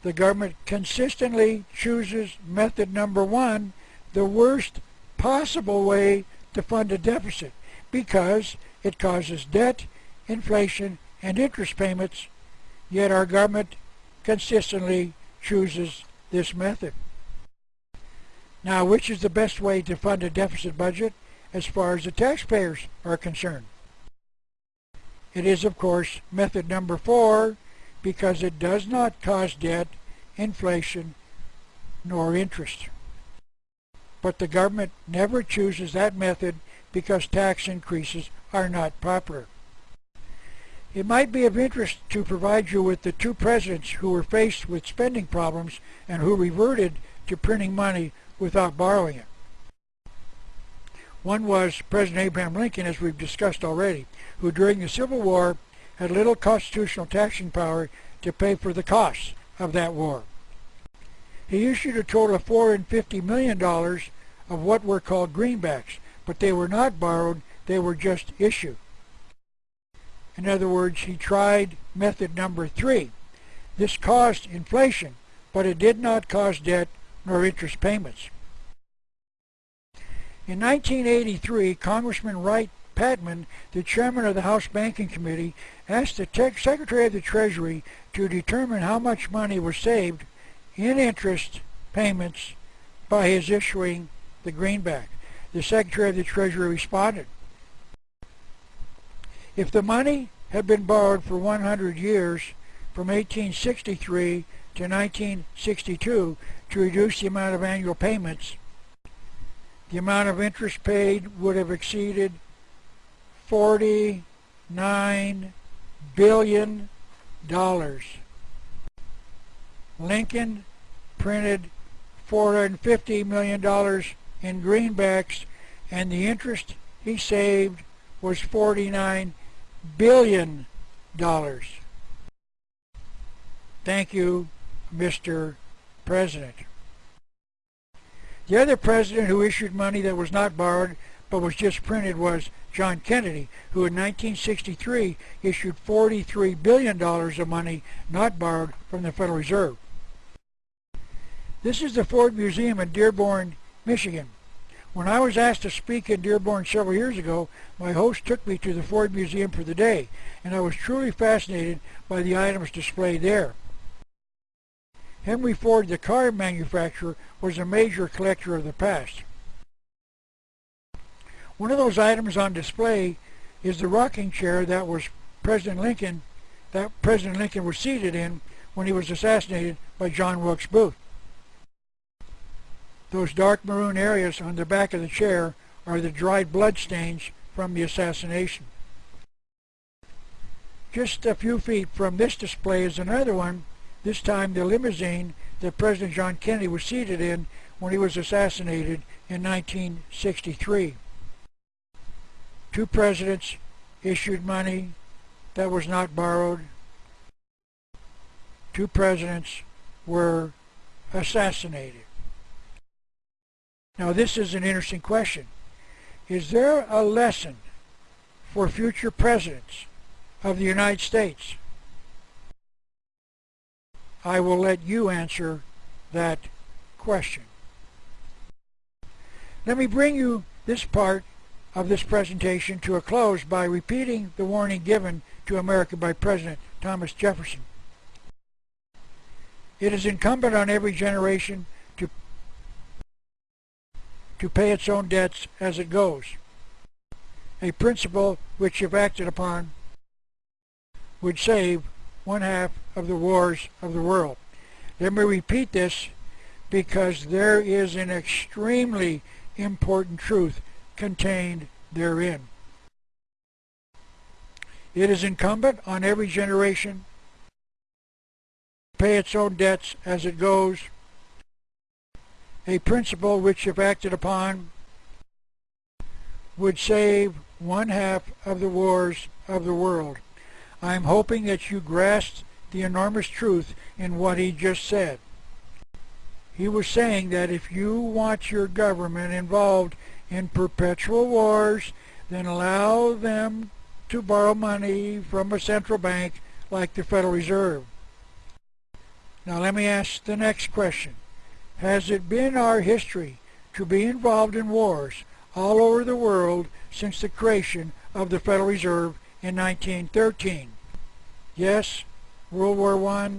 the government consistently chooses method number one, the worst possible way to fund a deficit, because it causes debt, inflation, and interest payments, yet our government consistently chooses this method. Now, which is the best way to fund a deficit budget as far as the taxpayers are concerned? It is, of course, method number four, because it does not cause debt, inflation, nor interest. But the government never chooses that method because tax increases are not popular. It might be of interest to provide you with the two presidents who were faced with spending problems and who reverted to printing money without borrowing it. One was President Abraham Lincoln, as we've discussed already, who during the Civil War had little constitutional taxing power to pay for the costs of that war. He issued a total of $450 million of what were called greenbacks, but they were not borrowed, they were just issued. In other words, he tried method number three. This caused inflation, but it did not cause debt nor interest payments. In 1983, Congressman Wright Patman, the chairman of the House Banking Committee, asked the Secretary of the Treasury to determine how much money was saved in interest payments by his issuing the greenback. The Secretary of the Treasury responded, "If the money had been borrowed for 100 years, from 1863 to 1962, to reduce the amount of annual payments, the amount of interest paid would have exceeded $49 billion. Lincoln printed $450 million in greenbacks, and the interest he saved was $49 billion. Thank you, Mr. President." The other president who issued money that was not borrowed but was just printed was John Kennedy, who in 1963 issued $43 billion of money not borrowed from the Federal Reserve. This is the Ford Museum in Dearborn, Michigan. When I was asked to speak in Dearborn several years ago, my host took me to the Ford Museum for the day, and I was truly fascinated by the items displayed there. Henry Ford, the car manufacturer, was a major collector of the past. One of those items on display is the rocking chair that President Lincoln was seated in when he was assassinated by John Wilkes Booth. Those dark maroon areas on the back of the chair are the dried blood stains from the assassination. Just a few feet from this display is another one, this time the limousine that President John Kennedy was seated in when he was assassinated in 1963. Two presidents issued money that was not borrowed. Two presidents were assassinated. Now this is an interesting question. Is there a lesson for future presidents of the United States? I will let you answer that question. Let me bring you this part of this presentation to a close by repeating the warning given to America by President Thomas Jefferson. It is incumbent on every generation to pay its own debts as it goes, a principle which, if acted upon, would save one half of the wars of the world. Let me repeat this because there is an extremely important truth contained therein. It is incumbent on every generation to pay its own debts as it goes, a principle which, if acted upon, would save one half of the wars of the world. I am hoping that you grasp the enormous truth in what he just said. He was saying that if you want your government involved in perpetual wars, then allow them to borrow money from a central bank like the Federal Reserve. Now let me ask the next question. Has it been our history to be involved in wars all over the world since the creation of the Federal Reserve in 1913? Yes, World War I,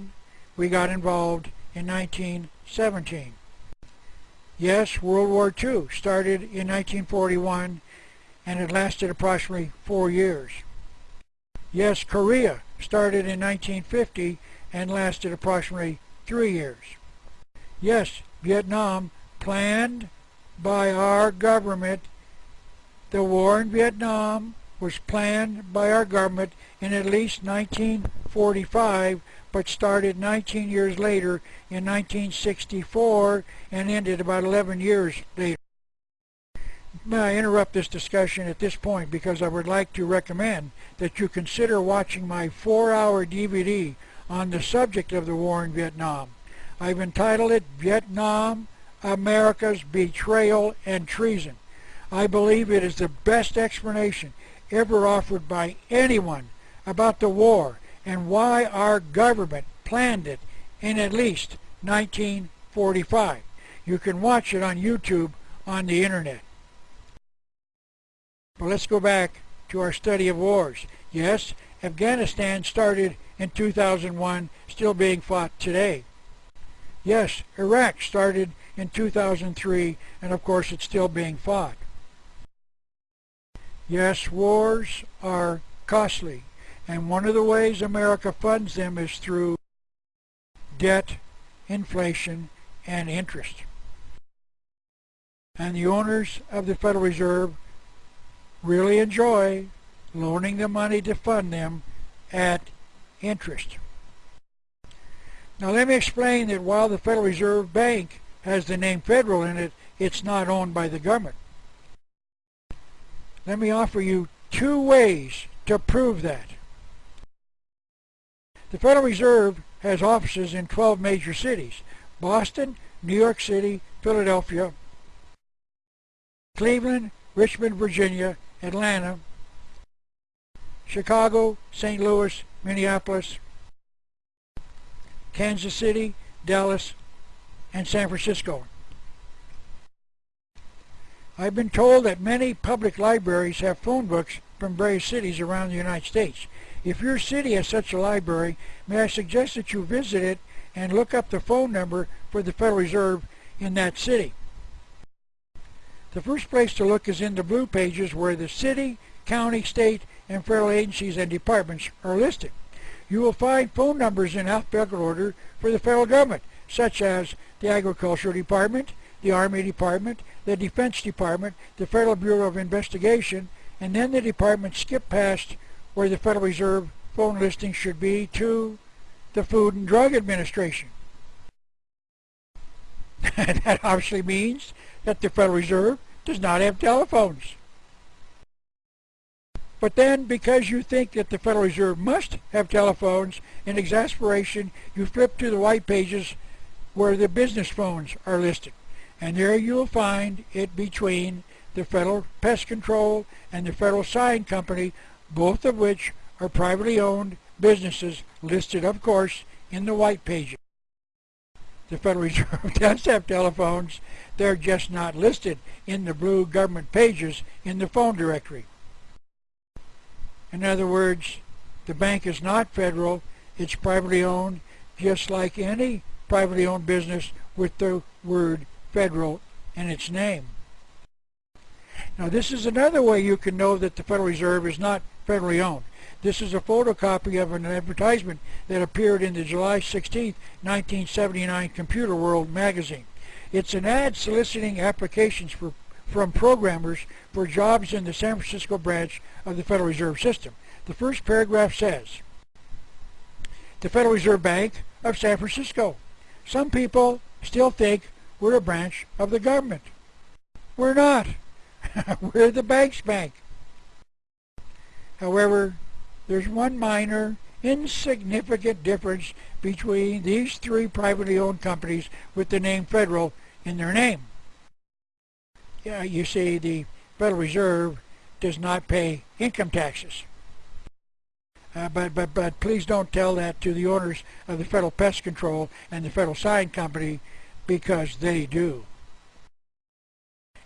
we got involved in 1917. Yes, World War II started in 1941 and it lasted approximately 4 years. Yes, Korea started in 1950 and lasted approximately 3 years. Yes, Vietnam, planned by our government. The war in Vietnam was planned by our government in at least 1945, but started 19 years later in 1964 and ended about 11 years later. May I interrupt this discussion at this point because I would like to recommend that you consider watching my 4-hour DVD on the subject of the war in Vietnam. I've entitled it Vietnam, America's Betrayal and Treason. I believe it is the best explanation ever offered by anyone about the war and why our government planned it in at least 1945. You can watch it on YouTube on the internet. But let's go back to our study of wars. Yes, Afghanistan started in 2001, still being fought today. Yes, Iraq started in 2003, and of course it's still being fought. Yes, wars are costly, and one of the ways America funds them is through debt, inflation, and interest. And the owners of the Federal Reserve really enjoy loaning the money to fund them at interest. Now let me explain that while the Federal Reserve Bank has the name Federal in it, it's not owned by the government. Let me offer you 2 ways to prove that. The Federal Reserve has offices in 12 major cities: Boston, New York City, Philadelphia, Cleveland, Richmond, Virginia, Atlanta, Chicago, St. Louis, Minneapolis, Kansas City, Dallas, and San Francisco. I've been told that many public libraries have phone books from various cities around the United States. If your city has such a library, may I suggest that you visit it and look up the phone number for the Federal Reserve in that city. The first place to look is in the blue pages where the city, county, state, and federal agencies and departments are listed. You will find phone numbers in alphabetical order for the federal government, such as the Agricultural Department, the Army Department, the Defense Department, the Federal Bureau of Investigation, and then the departments skip past where the Federal Reserve phone listing should be to the Food and Drug Administration. That obviously means that the Federal Reserve does not have telephones. But then, because you think that the Federal Reserve must have telephones, in exasperation, you flip to the white pages where the business phones are listed. And there you'll find it between the Federal Pest Control and the Federal Sign Company, both of which are privately owned businesses listed, of course, in the white pages. The Federal Reserve does have telephones. They're just not listed in the blue government pages in the phone directory. In other words, the bank is not federal. It's privately owned, just like any privately owned business with the word federal in its name. Now, this is another way you can know that the Federal Reserve is not federally owned. This is a photocopy of an advertisement that appeared in the July 16, 1979 Computer World magazine. It's an ad soliciting applications from programmers for jobs in the San Francisco branch of the Federal Reserve System. The first paragraph says, "The Federal Reserve Bank of San Francisco. Some people still think we're a branch of the government. We're not. We're the bank's bank. However, there's one minor, insignificant difference between these three privately owned companies with the name Federal in their name. Yeah, you see, the Federal Reserve does not pay income taxes. But please don't tell that to the owners of the Federal Pest Control and the Federal Sign Company, because they do.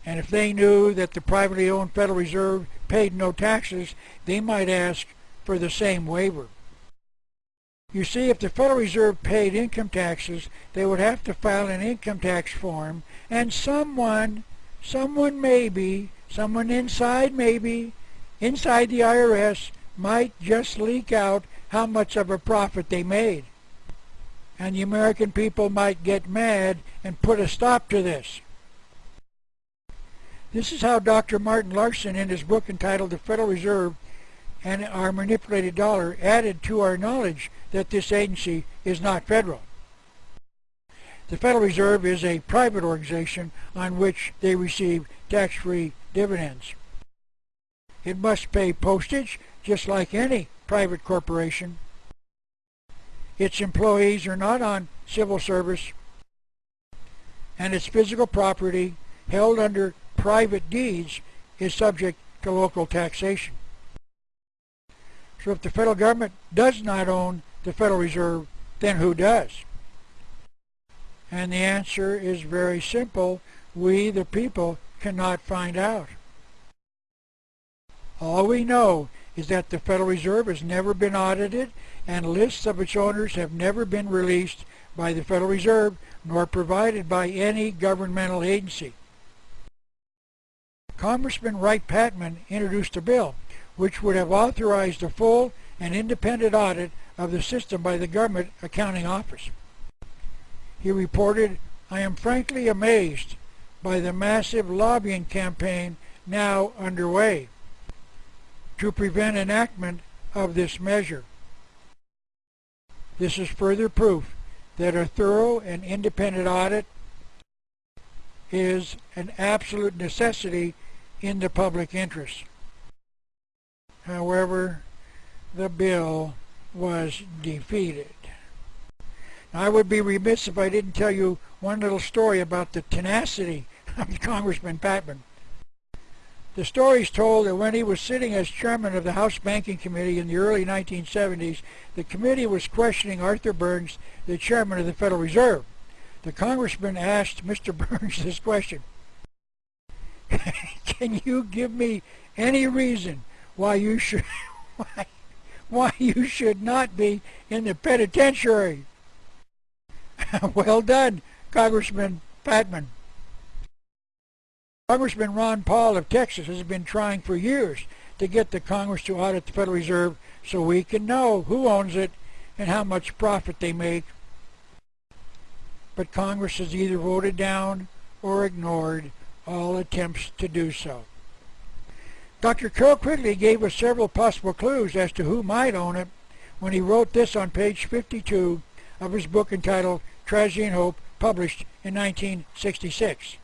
And if they knew that the privately owned Federal Reserve paid no taxes, they might ask for the same waiver. You see, if the Federal Reserve paid income taxes, they would have to file an income tax form, and someone inside the IRS might just leak out how much of a profit they made. And the American people might get mad and put a stop to this. This is how Dr. Martin Larson, in his book entitled The Federal Reserve and Our Manipulated Dollar, added to our knowledge that this agency is not federal. The Federal Reserve is a private organization on which they receive tax-free dividends. It must pay postage just like any private corporation. Its employees are not on civil service, and its physical property held under private deeds is subject to local taxation. So if the federal government does not own the Federal Reserve, then who does? And the answer is very simple. We, the people, cannot find out. All we know is that the Federal Reserve has never been audited, and lists of its owners have never been released by the Federal Reserve nor provided by any governmental agency. Congressman Wright Patman introduced a bill which would have authorized a full and independent audit of the system by the Government Accounting Office. He reported, "I am frankly amazed by the massive lobbying campaign now underway to prevent enactment of this measure. This is further proof that a thorough and independent audit is an absolute necessity in the public interest." However, the bill was defeated. Now, I would be remiss if I didn't tell you one little story about the tenacity of Congressman Patman. The story is told that when he was sitting as chairman of the House Banking Committee in the early 1970s, the committee was questioning Arthur Burns, the chairman of the Federal Reserve. The congressman asked Mr. Burns this question: "Can you give me any reason why you should not be in the penitentiary?" Well done, Congressman Patman. Congressman Ron Paul of Texas has been trying for years to get the Congress to audit the Federal Reserve so we can know who owns it and how much profit they make. But Congress has either voted down or ignored all attempts to do so. Dr. Carroll Quigley gave us several possible clues as to who might own it when he wrote this on page 52 of his book entitled Tragedy and Hope, published in 1966.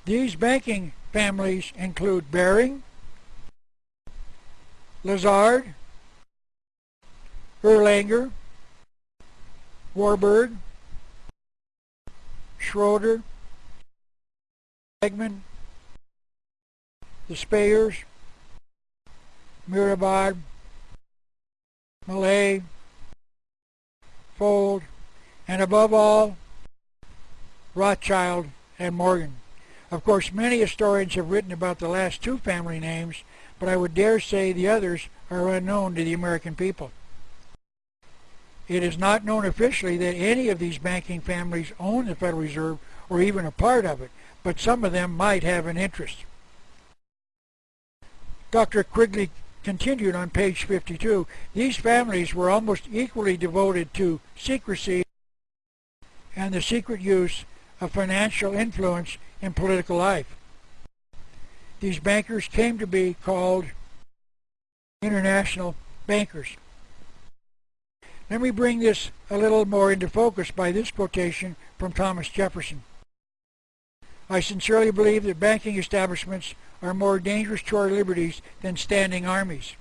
These banking families include Baring, Lazard, Erlanger, Warburg, Schroeder, Segman, the Spayers, Murabad, Millay, Fold, and above all, Rothschild and Morgan. Of course, many historians have written about the last two family names, but I would dare say the others are unknown to the American people. It is not known officially that any of these banking families own the Federal Reserve or even a part of it, but some of them might have an interest. Dr. Quigley continued on page 52, these families were almost equally devoted to secrecy and the secret use of financial influence in political life. These bankers came to be called international bankers. Let me bring this a little more into focus by this quotation from Thomas Jefferson. I sincerely believe that banking establishments are more dangerous to our liberties than standing armies.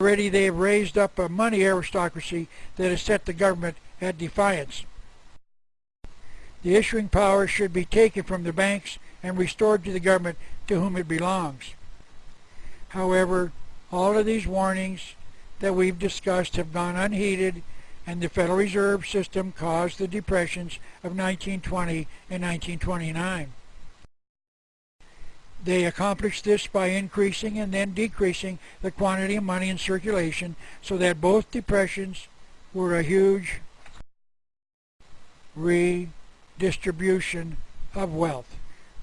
Already they have raised up a money aristocracy that has set the government at defiance. The issuing power should be taken from the banks and restored to the government to whom it belongs. However, all of these warnings that we've discussed have gone unheeded, and the Federal Reserve System caused the depressions of 1920 and 1929. They accomplished this by increasing and then decreasing the quantity of money in circulation, so that both depressions were a huge redistribution of wealth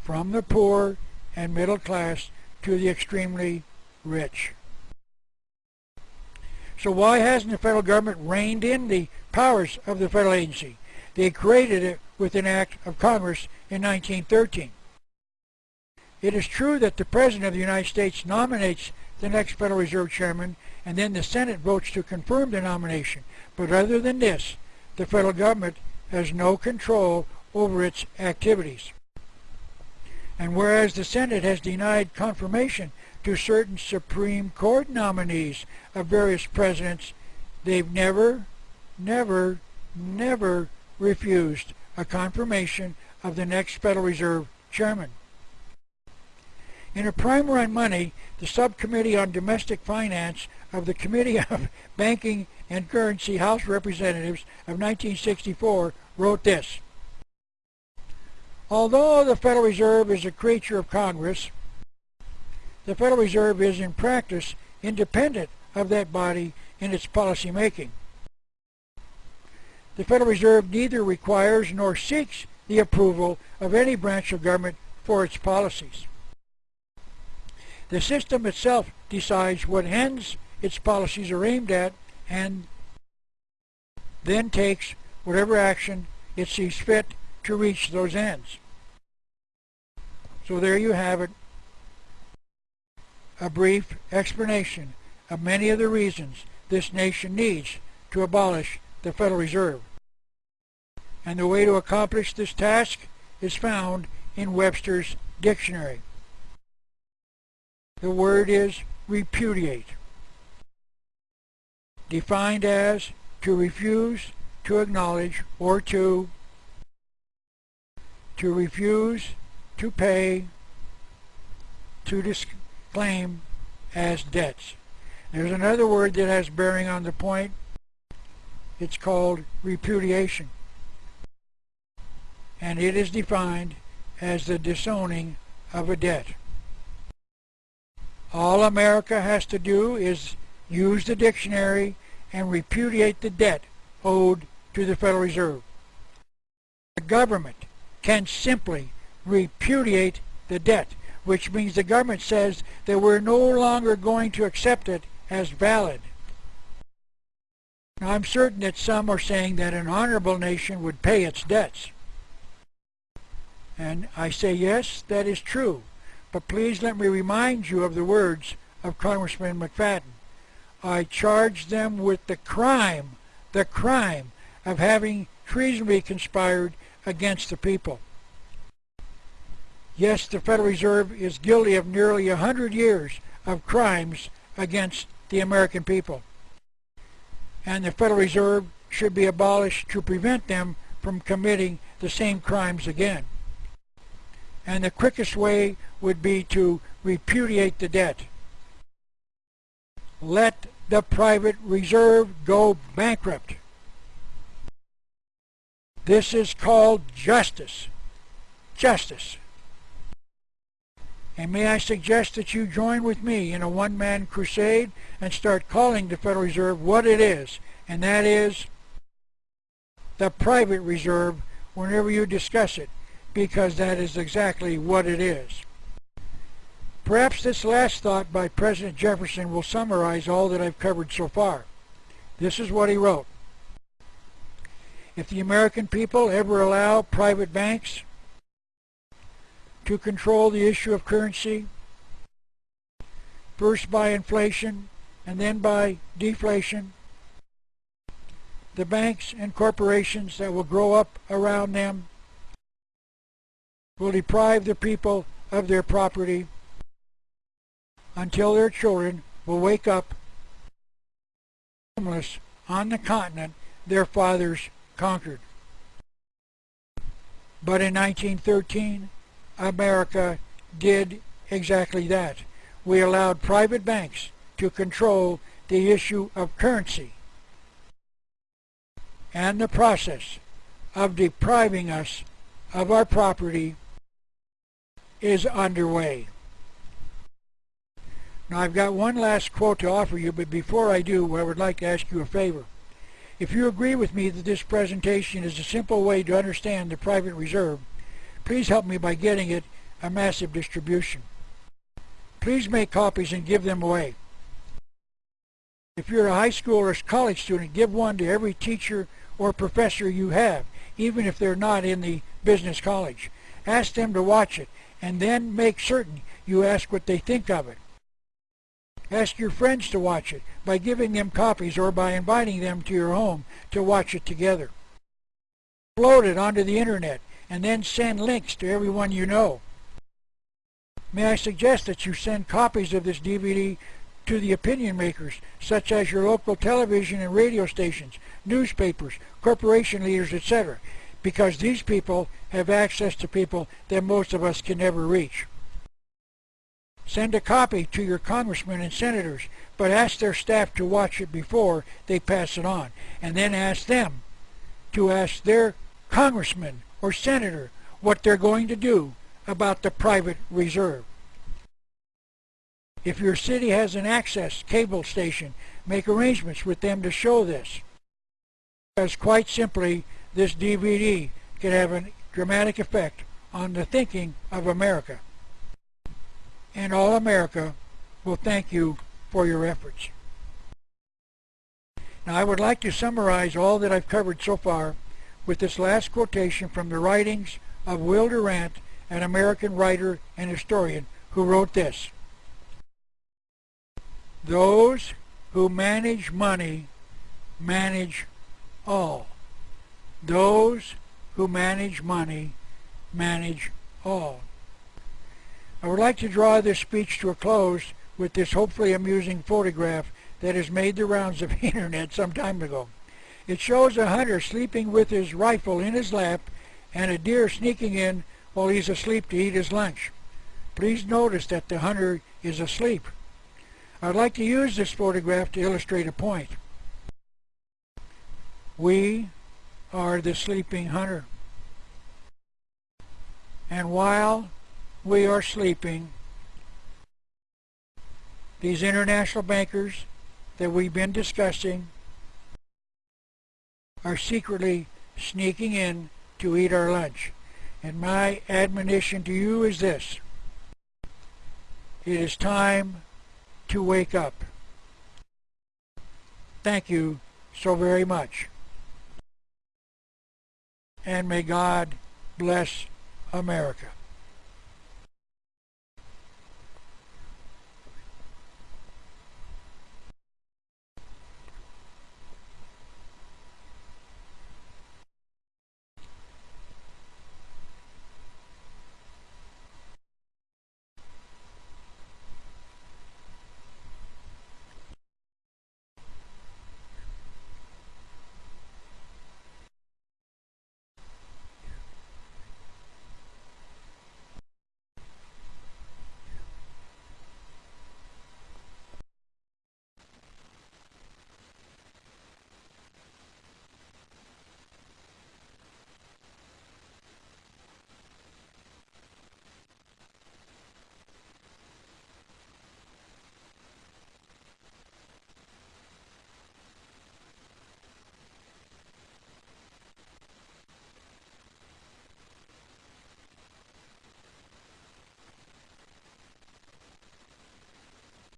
from the poor and middle class to the extremely rich. So why hasn't the federal government reined in the powers of the federal agency? They created it with an act of Congress in 1913. It is true that the President of the United States nominates the next Federal Reserve Chairman, and then the Senate votes to confirm the nomination. But other than this, the federal government has no control over its activities. And whereas the Senate has denied confirmation to certain Supreme Court nominees of various presidents, they've never refused a confirmation of the next Federal Reserve Chairman. In a primer on money, the Subcommittee on Domestic Finance of the Committee of Banking and Currency House Representatives of 1964 wrote this: although the Federal Reserve is a creature of Congress, the Federal Reserve is in practice independent of that body in its policy making. The Federal Reserve neither requires nor seeks the approval of any branch of government for its policies. The system itself decides what ends its policies are aimed at and then takes whatever action it sees fit to reach those ends. So there you have it, a brief explanation of many of the reasons this nation needs to abolish the Federal Reserve. And the way to accomplish this task is found in Webster's dictionary. The word is repudiate, defined as to refuse to acknowledge or to refuse to pay, to disclaim as debts. There's another word that has bearing on the point. It's called repudiation, and it is defined as the disowning of a debt. All America has to do is use the dictionary and repudiate the debt owed to the Federal Reserve. The government can simply repudiate the debt, which means the government says that we're no longer going to accept it as valid. Now, I'm certain that some are saying that an honorable nation would pay its debts. And I say yes, that is true. But please let me remind you of the words of Congressman McFadden. I charge them with the crime of having treasonably conspired against the people. Yes, the Federal Reserve is guilty of nearly 100 years of crimes against the American people. And the Federal Reserve should be abolished to prevent them from committing the same crimes again. And the quickest way would be to repudiate the debt. Let the private reserve go bankrupt. This is called justice. Justice. And may I suggest that you join with me in a one-man crusade and start calling the Federal Reserve what it is, and that is the private reserve whenever you discuss it, because that is exactly what it is. Perhaps this last thought by President Jefferson will summarize all that I've covered so far. This is what he wrote. If the American people ever allow private banks to control the issue of currency, first by inflation and then by deflation, the banks and corporations that will grow up around them will deprive the people of their property until their children will wake up homeless on the continent their fathers conquered. But in 1913, America did exactly that. We allowed private banks to control the issue of currency, and the process of depriving us of our property is underway. Now I've got one last quote to offer you, but before I do, I would like to ask you a favor. If you agree with me that this presentation is a simple way to understand the private reserve, please help me by getting it a massive distribution. Please make copies and give them away. If you're a high school or college student, give one to every teacher or professor you have, even if they're not in the business college. Ask them to watch it, and then make certain you ask what they think of it. Ask your friends to watch it by giving them copies or by inviting them to your home to watch it together. Upload it onto the internet and then send links to everyone you know. May I suggest that you send copies of this DVD to the opinion makers, such as your local television and radio stations, newspapers, corporation leaders, etc., because these people have access to people that most of us can never reach. Send a copy to your congressmen and senators, but ask their staff to watch it before they pass it on, and then ask them to ask their congressman or senator what they're going to do about the private reserve. If your city has an access cable station, make arrangements with them to show this. Because quite simply, this DVD can have a dramatic effect on the thinking of America. And all America will thank you for your efforts. Now I would like to summarize all that I've covered so far with this last quotation from the writings of Will Durant, an American writer and historian, who wrote this: "Those who manage money manage all. Those who manage money manage all." I would like to draw this speech to a close with this hopefully amusing photograph that has made the rounds of the internet some time ago. It shows a hunter sleeping with his rifle in his lap and a deer sneaking in while he's asleep to eat his lunch. Please notice that the hunter is asleep. I'd like to use this photograph to illustrate a point. We are the sleeping hunter. And while we are sleeping, these international bankers that we've been discussing are secretly sneaking in to eat our lunch. And my admonition to you is this: it is time to wake up. Thank you so very much. And may God bless America.